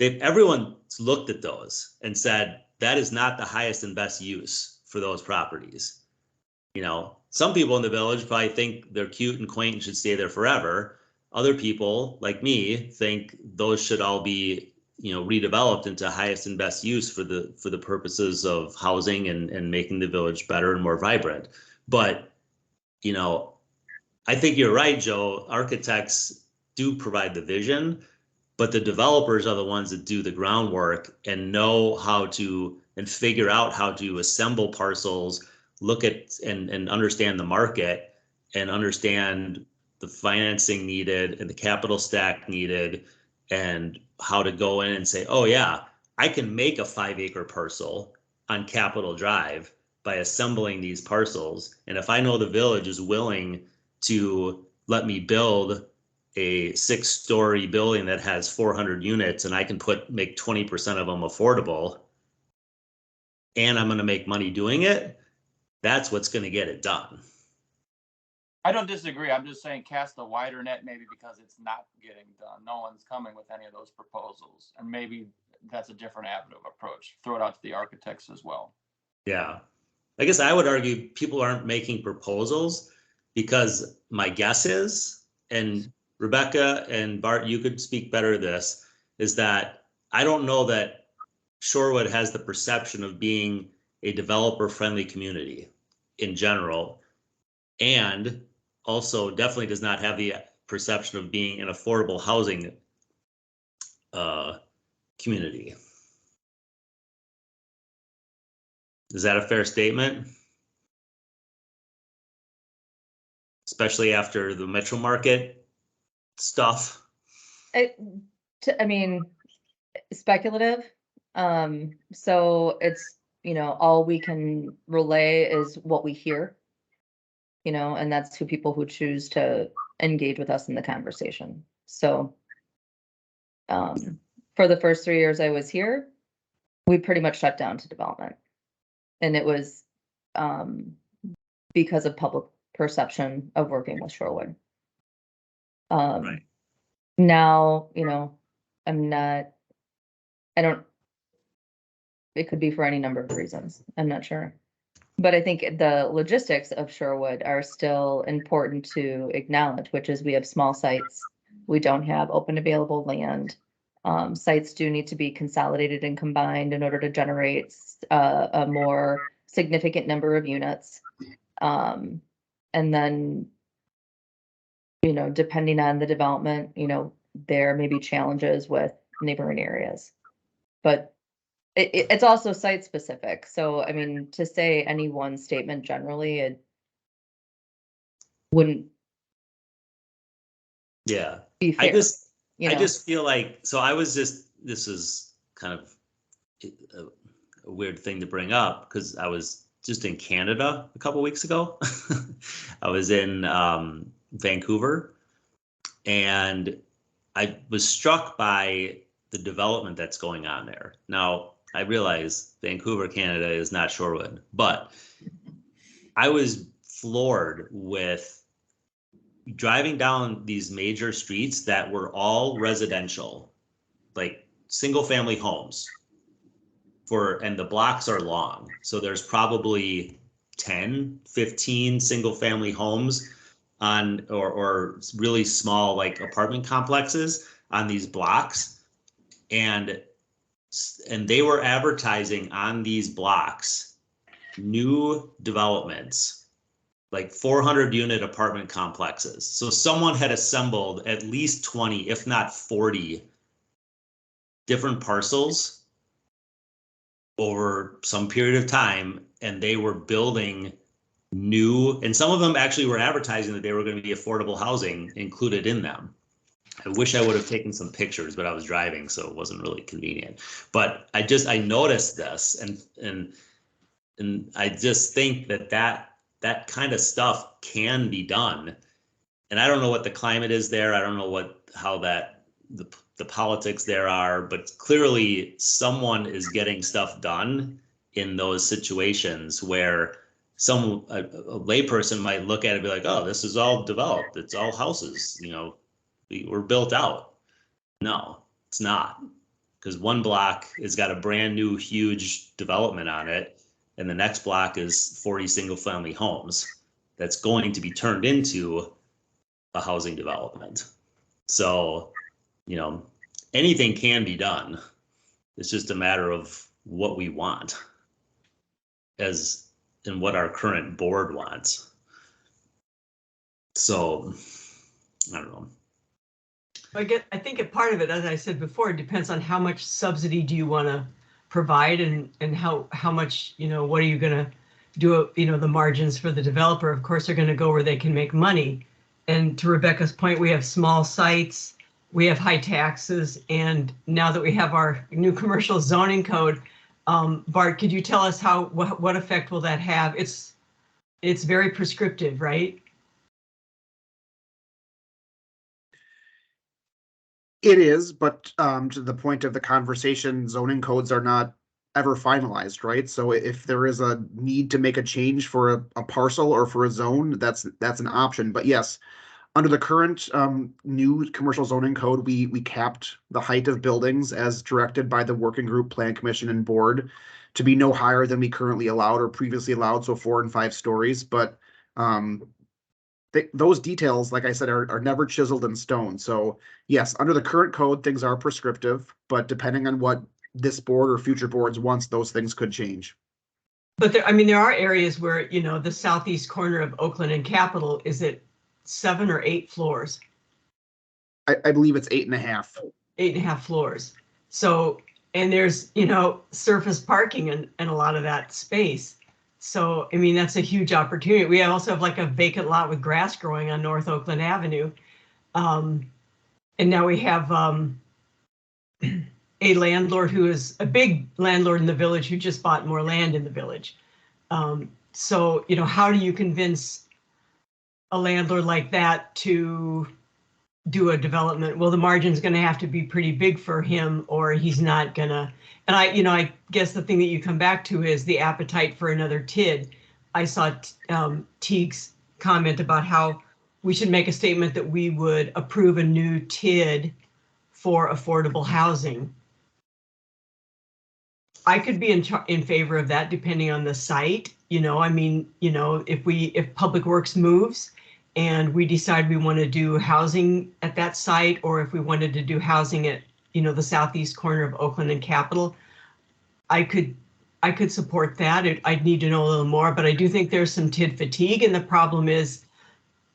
Everyone's looked at those and said, that is not the highest and best use for those properties. Some people in the village probably think they're cute and quaint and should stay there forever. Other people, like me, think those should all be, redeveloped into highest and best use for the purposes of housing and making the village better and more vibrant. But, I think you're right, Joe. Architects do provide the vision, but the developers are the ones that do the groundwork and know how to and figure out how to assemble parcels, look at and understand the market and understand the financing needed and the capital stack needed, and how to go in and say, oh yeah, I can make a 5-acre parcel on Capitol Drive by assembling these parcels. And if I know the village is willing to let me build a 6-story building that has 400 units and I can make 20% of them affordable, and I'm going to make money doing it, that's what's going to get it done. I don't disagree. I'm just saying cast a wider net, maybe because it's not getting done. No one's coming with any of those proposals. And maybe that's a different avenue of approach. Throw it out to the architects as well. Yeah. I guess I would argue people aren't making proposals because my guess is, and Rebecca and Bart, you could speak better to this, is that I don't know that Shorewood has the perception of being a developer-friendly community in general, and also definitely does not have the perception of being an affordable housing community. Is that a fair statement? Especially after the Metro Market stuff. I mean, speculative. So it's, all we can relay is what we hear, and that's who people who choose to engage with us in the conversation. So for the first 3 years I was here, we pretty much shut down to development. And it was because of public perception of working with Shorewood. Right. Now, it could be for any number of reasons. I'm not sure. But I think the logistics of Shorewood are still important to acknowledge, which is we have small sites. We don't have open available land. Sites do need to be consolidated and combined in order to generate a more significant number of units. And then, depending on the development, there may be challenges with neighboring areas. But it's also site specific. So, I mean, to say any one statement generally, it wouldn't Yeah. be fair. I just feel like, so this is kind of a weird thing to bring up because I was just in Canada a couple weeks ago. I was in Vancouver, and I was struck by the development that's going on there. Now, I realize Vancouver, Canada is not Shorewood, but I was floored with driving down these major streets that were all residential, like single family homes and the blocks are long. So there's probably 10, 15 single family homes on, or really small like apartment complexes on these blocks. And they were advertising on these blocks, new developments, like 400 unit apartment complexes. So someone had assembled at least 20, if not 40 different parcels over some period of time, and they were building new, and some of them actually were advertising that they were going to be affordable housing included in them. I wish I would have taken some pictures, but I was driving, so it wasn't really convenient. But I noticed this, and I just think that kind of stuff can be done. And I don't know what the climate is there. I don't know how the politics there are, but clearly someone is getting stuff done in those situations where a layperson might look at it and be like, oh, this is all developed. It's all houses, we're built out. No, it's not. Because one block has got a brand new, huge development on it, and the next block is 40 single family homes that's going to be turned into a housing development. So, anything can be done. It's just a matter of what we want and what our current board wants. So, I don't know. I think a part of it, as I said before, depends on how much subsidy do you want to provide and how much, what are you going to do, the margins for the developer, of course, are going to go where they can make money. And to Rebecca's point, we have small sites, we have high taxes, and now that we have our new commercial zoning code, Bart, could you tell us what effect will that have? It's very prescriptive, right? It is, but to the point of the conversation, zoning codes are not ever finalized, right? So if there is a need to make a change for a parcel or for a zone, that's an option. But yes, under the current new commercial zoning code, we capped the height of buildings as directed by the working group, plan commission, and board to be no higher than we currently allowed or previously allowed, so 4 and 5 stories. But those details, like I said, are never chiseled in stone. So yes, under the current code, things are prescriptive, but depending on what this board or future boards wants, those things could change. But there are areas where, the southeast corner of Oakland and Capitol is at 7 or 8 floors. I believe it's 8.5. 8.5 floors. So, and there's, surface parking and a lot of that space. So, that's a huge opportunity. We also have like a vacant lot with grass growing on North Oakland Avenue. And now we have a landlord who is a big landlord in the village who just bought more land in the village. So, how do you convince a landlord like that to do a development? Well, the margin's going to have to be pretty big for him, or he's not gonna. And I guess the thing that you come back to is the appetite for another TID. I saw Teague's comment about how we should make a statement that we would approve a new TID for affordable housing. I could be in favor of that depending on the site. If Public Works moves and we decide we want to do housing at that site, or if we wanted to do housing at, the southeast corner of Oakland and Capitol, I could support that. I'd need to know a little more, but I do think there's some TID fatigue, and the problem is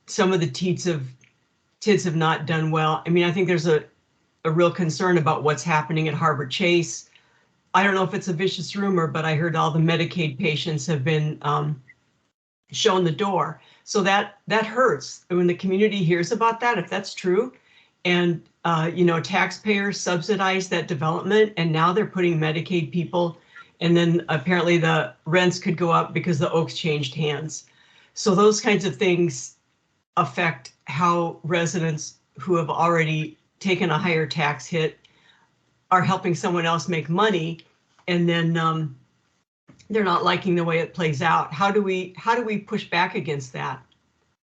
some of the TIDs have not done well. I think there's a a real concern about what's happening at Harbor Chase. I don't know if it's a vicious rumor, but I heard all the Medicaid patients have been shown the door. So that hurts when the community hears about that, if that's true. And, taxpayers subsidize that development, and now they're putting Medicaid people, and then apparently the rents could go up because the Oaks changed hands. So those kinds of things affect how residents who have already taken a higher tax hit are helping someone else make money, and then they're not liking the way it plays out. How do we push back against that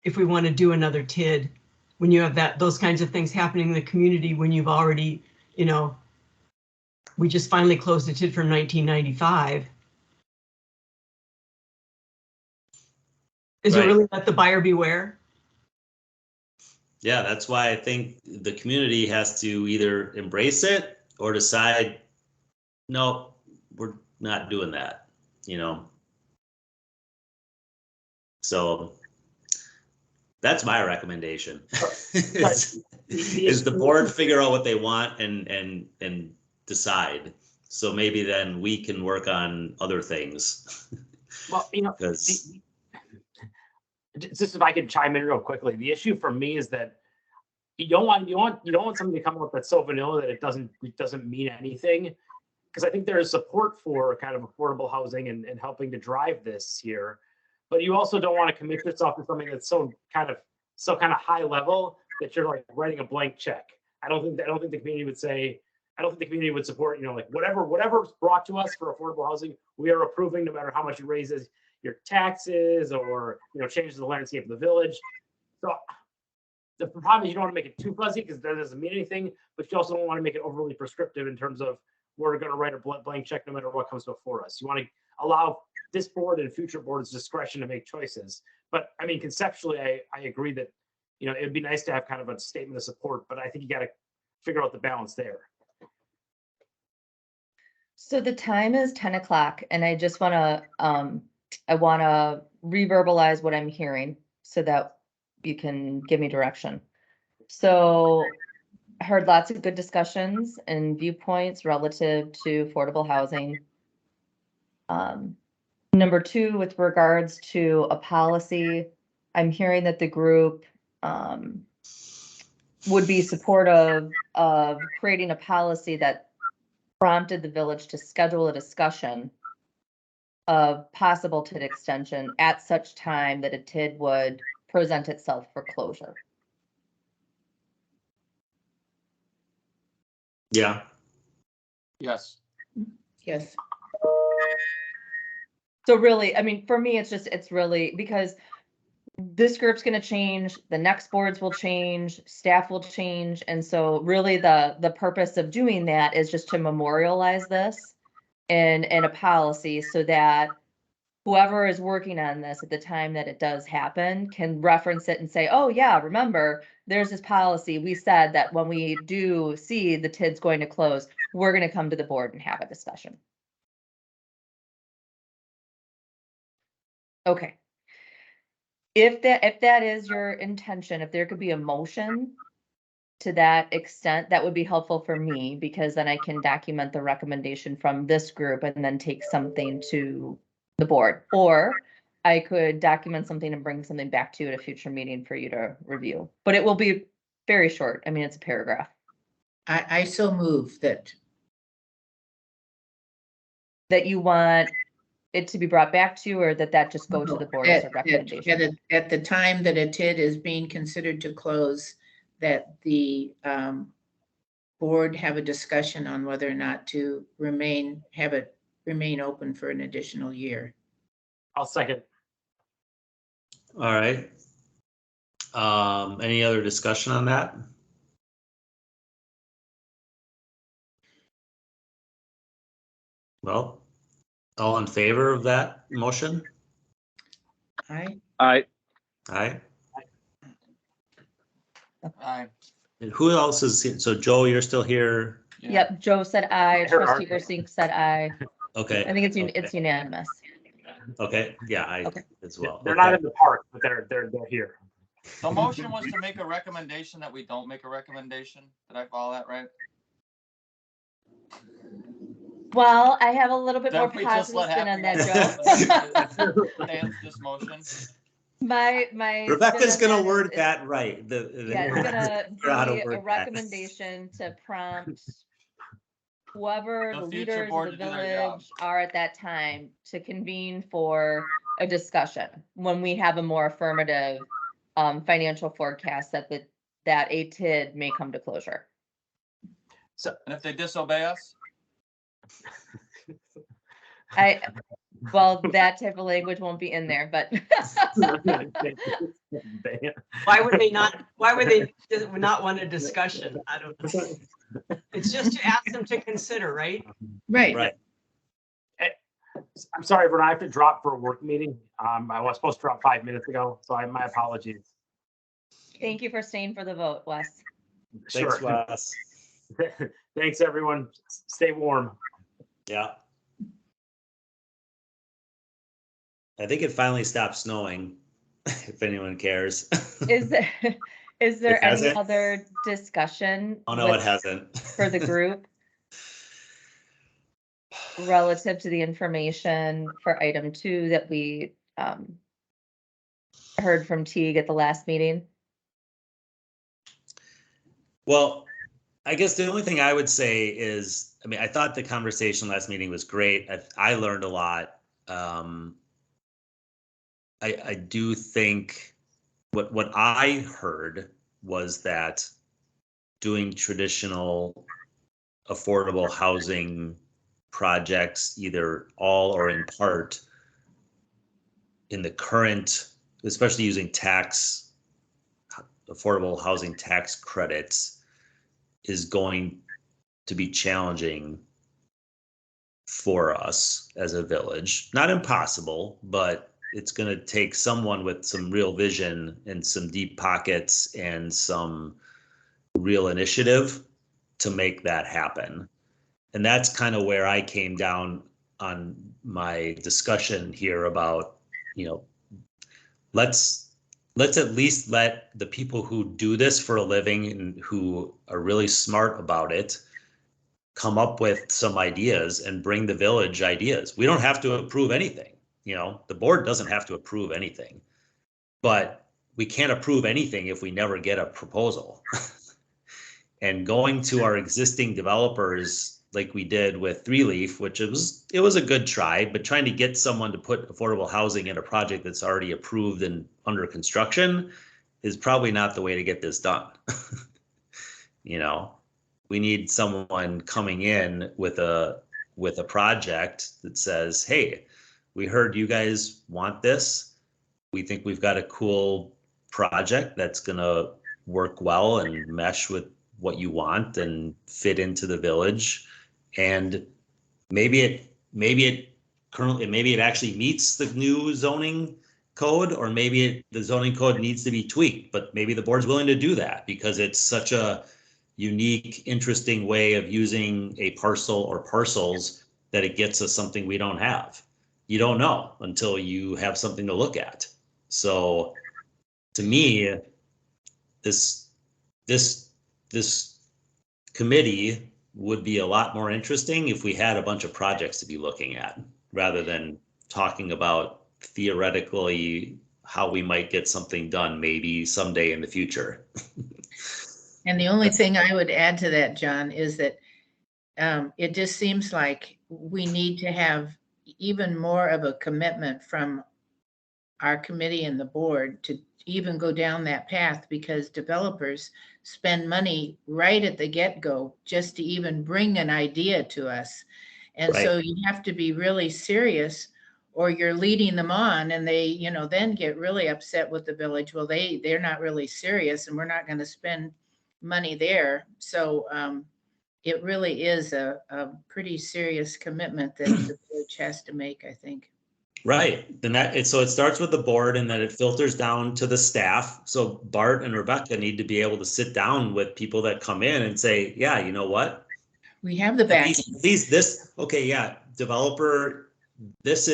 if we want to do another TID when you have those kinds of things happening in the community, when you've already, we just finally closed a TID from 1995. Is it Right. really let the buyer beware? Yeah, that's why I think the community has to either embrace it or decide, no, we're not doing that, So that's my recommendation. is the board figure out what they want and decide. So maybe then we can work on other things. Well, Because just if I could chime in real quickly, the issue for me is that you don't want something to come up that's so vanilla that it doesn't mean anything. Because I think there is support for kind of affordable housing and helping to drive this here, but you also don't want to commit yourself to something that's so kind of high level that you're like writing a blank check. I don't think the community would say. I don't think the community would support, like whatever's brought to us for affordable housing, we are approving no matter how much it raises your taxes or changes the landscape of the village. So the problem is you don't want to make it too fuzzy because that doesn't mean anything, but you also don't want to make it overly prescriptive in terms of we're going to write a blank check no matter what comes before us. You want to allow this board and future boards discretion to make choices. But I mean, conceptually, I agree that it would be nice to have kind of a statement of support, but I think you got to figure out the balance there. So the time is 10 o'clock and I just want to reverbalize what I'm hearing so that you can give me direction. So I heard lots of good discussions and viewpoints relative to affordable housing. Number two, with regards to a policy, I'm hearing that the group would be supportive of creating a policy that prompted the village to schedule a discussion of possible TID extension at such time that a TID would present itself for closure. yeah, Yes. Yes. So really, I mean, for me, it's really because this group's going to change, the next boards will change, staff will change. And so really the purpose of doing that is just to memorialize this in a policy so that whoever is working on this at the time that it does happen can reference it and say, oh yeah, remember, there's this policy. We said that when we do see the TID's going to close, we're going to come to the board and have a discussion. Okay. If that is your intention, if there could be a motion to that extent, that would be helpful for me because then I can document the recommendation from this group and then take something to the board. Or I could document something and bring something back to you at a future meeting for you to review. But it will be very short. I mean, it's a paragraph. I so move that You want it to be brought back to you, or that just go to the board as a recommendation? at the time that a TID is being considered to close, that the board have a discussion on whether or not to remain open for an additional year. I'll second. all right. Any other discussion on that? Well, all in favor of that motion? Aye. I Aye. Aye. And who else is, so Joe, you're still here? Yeah. Yep, Joe said aye, Here are- trustee Versing said aye. Okay. I think it's okay. it's unanimous. Okay, yeah, I Okay. as well. They're Okay. not in the park, but they're here. The motion was to make a recommendation that we don't make a recommendation. Did I follow that right? Well, I have a little bit more Then we just positive let spin on that, happiness Joe. Stance this motion. My. Rebecca's spin on gonna that word is- that right. Yeah, it's gonna Figure out how to be a word that. recommendation to prompt whoever The the future leaders of board the to do their job. village are at that time to convene for a discussion when we have a more affirmative financial forecast that a TID may come to closure. And if they disobey us, Well, that type of language won't be in there, but Why would they not, why would they not want a discussion? I don't know. It's just to ask them to consider, right? Right. Right. I'm sorry, Vern, I have to drop for a work meeting. I was supposed to drop 5 minutes ago, so my apologies. thank you for staying for the vote, Wes. Thanks, Sure. Wes. Thanks, everyone. Stay warm. Yeah. I think it finally stopped snowing, if anyone cares. Is there It any hasn't? other discussion? Oh, no, it with- hasn't. For the group? Relative to the information for item 2 that we heard from Teague at the last meeting? Well, I guess the only thing I would say is, I mean, I thought the conversation last meeting was great. I learned a lot. I do think what I heard was that doing traditional affordable housing projects, either all or in part, in the current, especially using affordable housing tax credits, is going to be challenging for us as a village. Not impossible, but it's going to take someone with some real vision and some deep pockets and some real initiative to make that happen. And that's kind of where I came down on my discussion here about, let's at least let the people who do this for a living and who are really smart about it come up with some ideas and bring the village ideas. We don't have to approve anything. The board doesn't have to approve anything, but we can't approve anything if we never get a proposal. And going to our existing developers like we did with Three Leaf, which it was a good try, but trying to get someone to put affordable housing in a project that's already approved and under construction is probably not the way to get this done. We need someone coming in with a project that says, hey, we heard you guys want this. We think we've got a cool project that's gonna work well and mesh with what you want and fit into the village. And maybe it actually meets the new zoning code, or maybe the zoning code needs to be tweaked, but maybe the board's willing to do that because it's such a unique, interesting way of using a parcel or parcels that it gets us something we don't have. You don't know until you have something to look at. So to me, this committee would be a lot more interesting if we had a bunch of projects to be looking at, rather than talking about theoretically how we might get something done maybe someday in the future. And the only thing I would add to that, John, is that it just seems like we need to have even more of a commitment from our committee and the board to even go down that path, because developers spend money right at the get-go just to even bring an idea to us. And so you have to be really serious, or you're leading them on and they, then get really upset with the village. Well, they're not really serious and we're not going to spend money there. So it really is a pretty serious commitment that the village has to make, I think. Right. So it starts with the board and then it filters down to the staff. So Bart and Rebecca need to be able to sit down with people that come in and say, yeah, you know what? We have the backing. At least this, okay, yeah, developer, this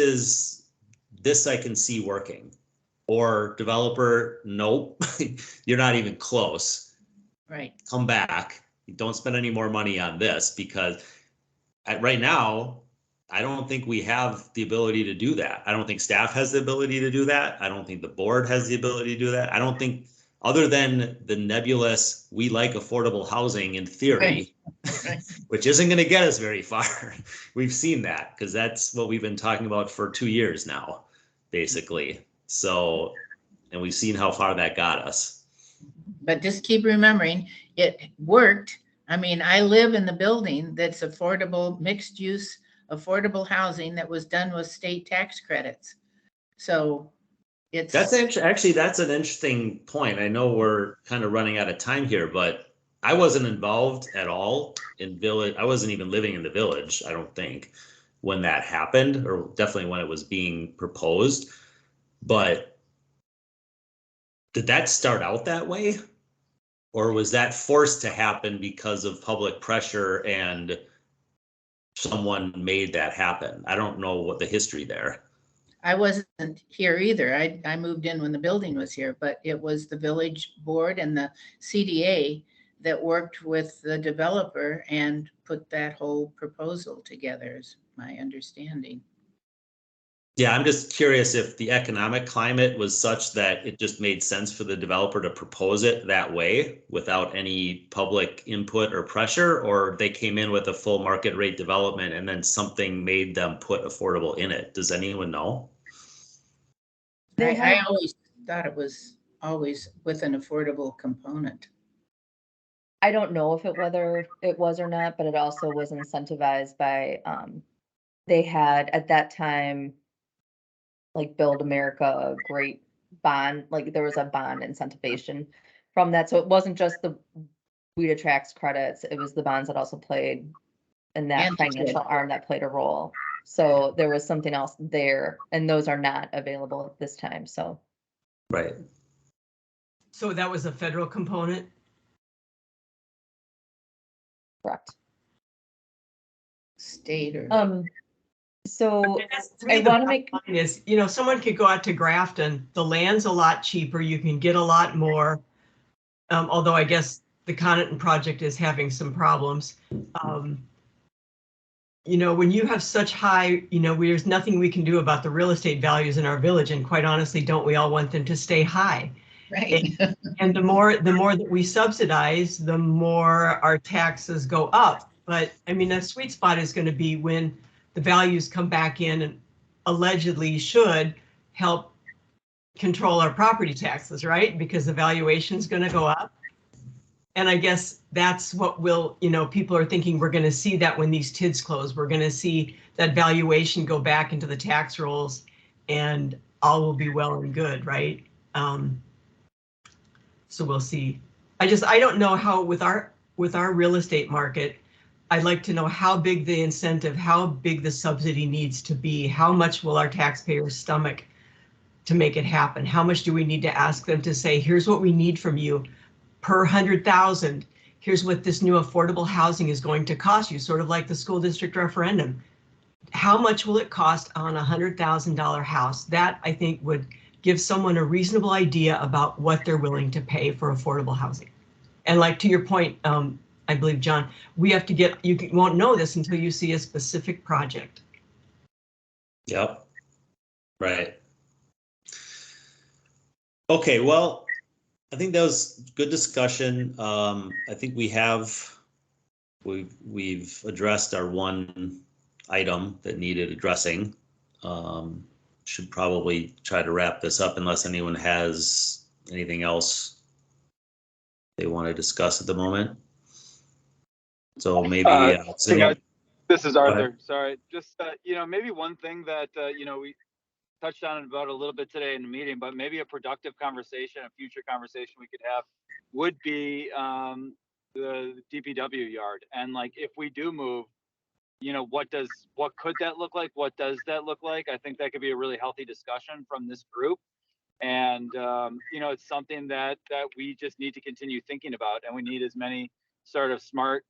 I can see working. or developer, nope, you're not even close. Right. Come back. Don't spend any more money on this, because right now, I don't think we have the ability to do that. I don't think staff has the ability to do that. I don't think the board has the ability to do that. I don't think, other than the nebulous, we like affordable housing in theory, Right. which isn't going to get us very far. We've seen that, because that's what we've been talking about for 2 years now, basically. So, and we've seen how far that got us. But just keep remembering, it worked. I mean, I live in the building that's affordable, mixed use, affordable housing that was done with state tax credits. So it's. Actually, that's an interesting point. I know we're kind of running out of time here, but I wasn't involved at all in village. I wasn't even living in the village, I don't think, when that happened, or definitely when it was being proposed. But did that start out that way? Or was that forced to happen because of public pressure and someone made that happen? I don't know what the history there. I wasn't here either. I moved in when the building was here, but it was the village board and the CDA that worked with the developer and put that whole proposal together, is my understanding. Yeah, I'm just curious if the economic climate was such that it just made sense for the developer to propose it that way without any public input or pressure, or they came in with a full market rate development and then something made them put affordable in it. Does anyone know? I always thought it was always with an affordable component. I don't know if whether it was or not, but it also was incentivized by, they had at that time, like Build America, a great bond, like there was a bond incentivization from that. So it wasn't just the weed attracts credits, it was the bonds that also played in that And the TID. financial arm that played a role. So there was something else there, and those are not available at this time, so. Right. So that was a federal component? Correct. State or. So To me, I the want to bottom make, line is, someone could go out to Grafton, the land's a lot cheaper, you can get a lot more. Although I guess the Connaughton project is having some problems. When you have such high, there's nothing we can do about the real estate values in our village, and quite honestly, don't we all want them to stay high? Right. And the more that we subsidize, the more our taxes go up. But I mean, that sweet spot is going to be when the values come back in and allegedly should help control our property taxes, right? Because the valuation is going to go up. And I guess that's what people are thinking we're going to see that when these TIDs close, we're going to see that valuation go back into the tax rolls and all will be well and good, right? So we'll see. I don't know how with our real estate market, I'd like to know how big the incentive, how big the subsidy needs to be, how much will our taxpayers stomach to make it happen? How much do we need to ask them to say, here's what we need from you per 100,000. Here's what this new affordable housing is going to cost you, sort of like the school district referendum. How much will it cost on a $100,000 house? That I think would give someone a reasonable idea about what they're willing to pay for affordable housing. And like to your point, I believe, John, we have to you won't know this until you see a specific project. Yep. Right. Okay, well, I think that was good discussion. I think we've addressed our one item that needed addressing. Should probably try to wrap this up unless anyone has anything else they want to discuss at the moment. So maybe Hey guys, this is Arthur. ahead. Sorry, just maybe one thing that we touched on about a little bit today in the meeting, but maybe a productive conversation, a future conversation we could have would be the DPW yard. And like, if we do move, what could that look like? What does that look like? I think that could be a really healthy discussion from this group. And it's something that we just need to continue thinking about, and we need as many sort of smart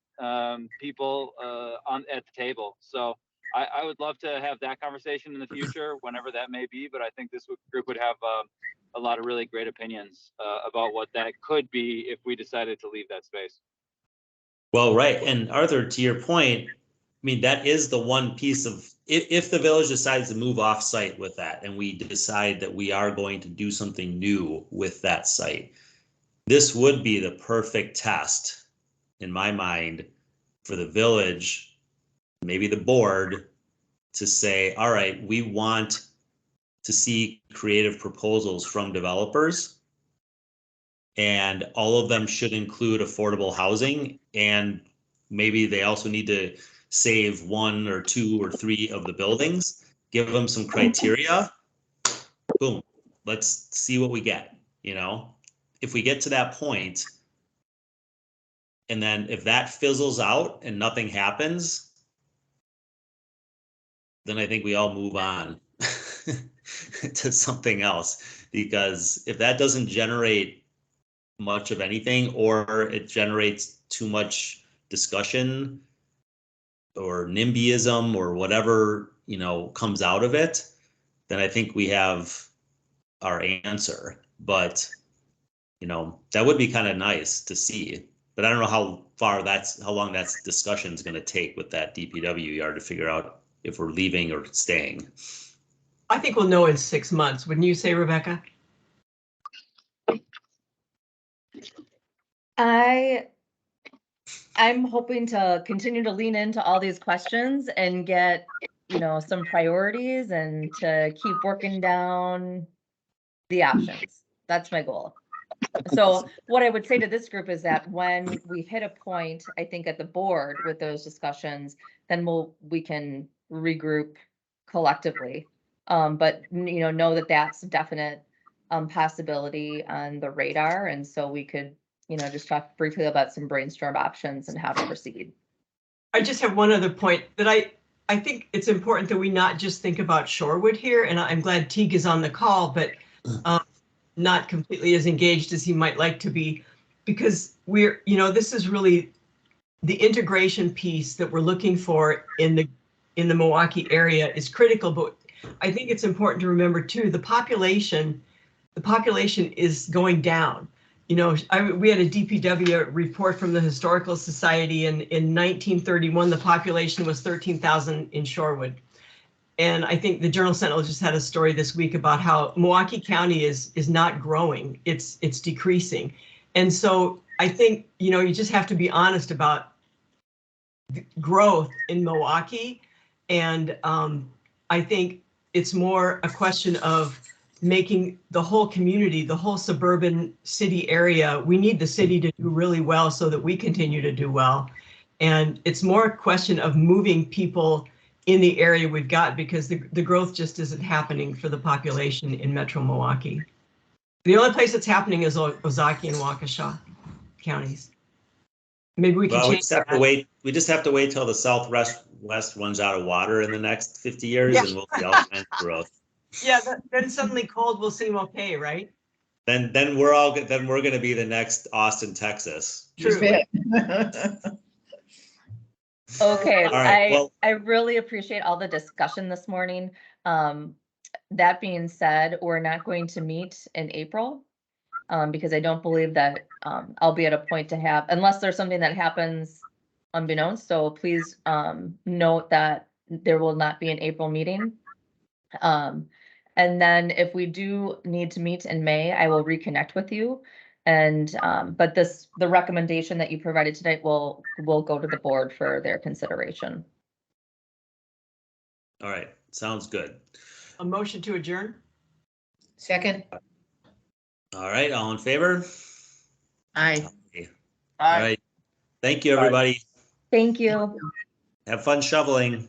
people at the table. So I would love to have that conversation in the future, whenever that may be, but I think this group would have a lot of really great opinions about what that could be if we decided to leave that space. Well, right. And Arthur, to your point, I mean, that is the one piece of, if the village decides to move off site with that, and we decide that we are going to do something new with that site, this would be the perfect test, in my mind, for the village, maybe the board, to say, all right, we want to see creative proposals from developers. And all of them should include affordable housing, and maybe they also need to save 1 or 2 or 3 of the buildings, give them some criteria. Boom, let's see what we get, you know? If we get to that point, and then if that fizzles out and nothing happens, then I think we all move on to something else. Because if that doesn't generate much of anything, or it generates too much discussion or NIMBYism or whatever, you know, comes out of it, then I think we have our answer. But, you know, that would be kind of nice to see. But I don't know how long that discussion is going to take with that DPW yard to figure out if we're leaving or staying. I think we'll know in 6 months. Wouldn't you say, Rebecca? I'm hoping to continue to lean into all these questions and get, you know, some priorities and to keep working down the options. That's my goal. So what I would say to this group is that when we hit a point, I think at the board with those discussions, then we can regroup collectively. But you know that that's a definite possibility on the radar, and so we could, you know, just talk briefly about some brainstorm options and how to proceed. I just have one other point that I think it's important that we not just think about Shorewood here, and I'm glad Teague is on the call, but not completely as engaged as he might like to be, because we're, you know, this is really the integration piece that we're looking for in the Milwaukee area is critical. But I think it's important to remember too, the population is going down. You know, we had a DPW report from the Historical Society, and in 1931, the population was 13,000 in Shorewood. And I think the Journal Sentinel just had a story this week about how Milwaukee County is not growing, it's decreasing. And so I think, you know, you just have to be honest about growth in Milwaukee. And I think it's more a question of making the whole community, the whole suburban city area, we need the city to do really well so that we continue to do well. And it's more a question of moving people in the area we've got, because the growth just isn't happening for the population in Metro Milwaukee. The only place that's happening is Ozaukee and Waukesha counties. Maybe we can change that. We just have to wait till the southwest runs out of water in the next 50 years, and we'll see all kinds of growth. Yeah, then suddenly cold will seem okay, right? Then we're going to be the next Austin, Texas. True. Okay, All right, well, I really appreciate all the discussion this morning. That being said, we're not going to meet in April because I don't believe that I'll be at a point to have, unless there's something that happens unbeknownst. So please note that there will not be an April meeting. And then if we do need to meet in May, I will reconnect with you. And but the recommendation that you provided tonight will go to the board for their consideration. All right, sounds good. A motion to adjourn? Second? All right, all in favor? Aye. All right, thank you, everybody. Thank you. Have fun shoveling.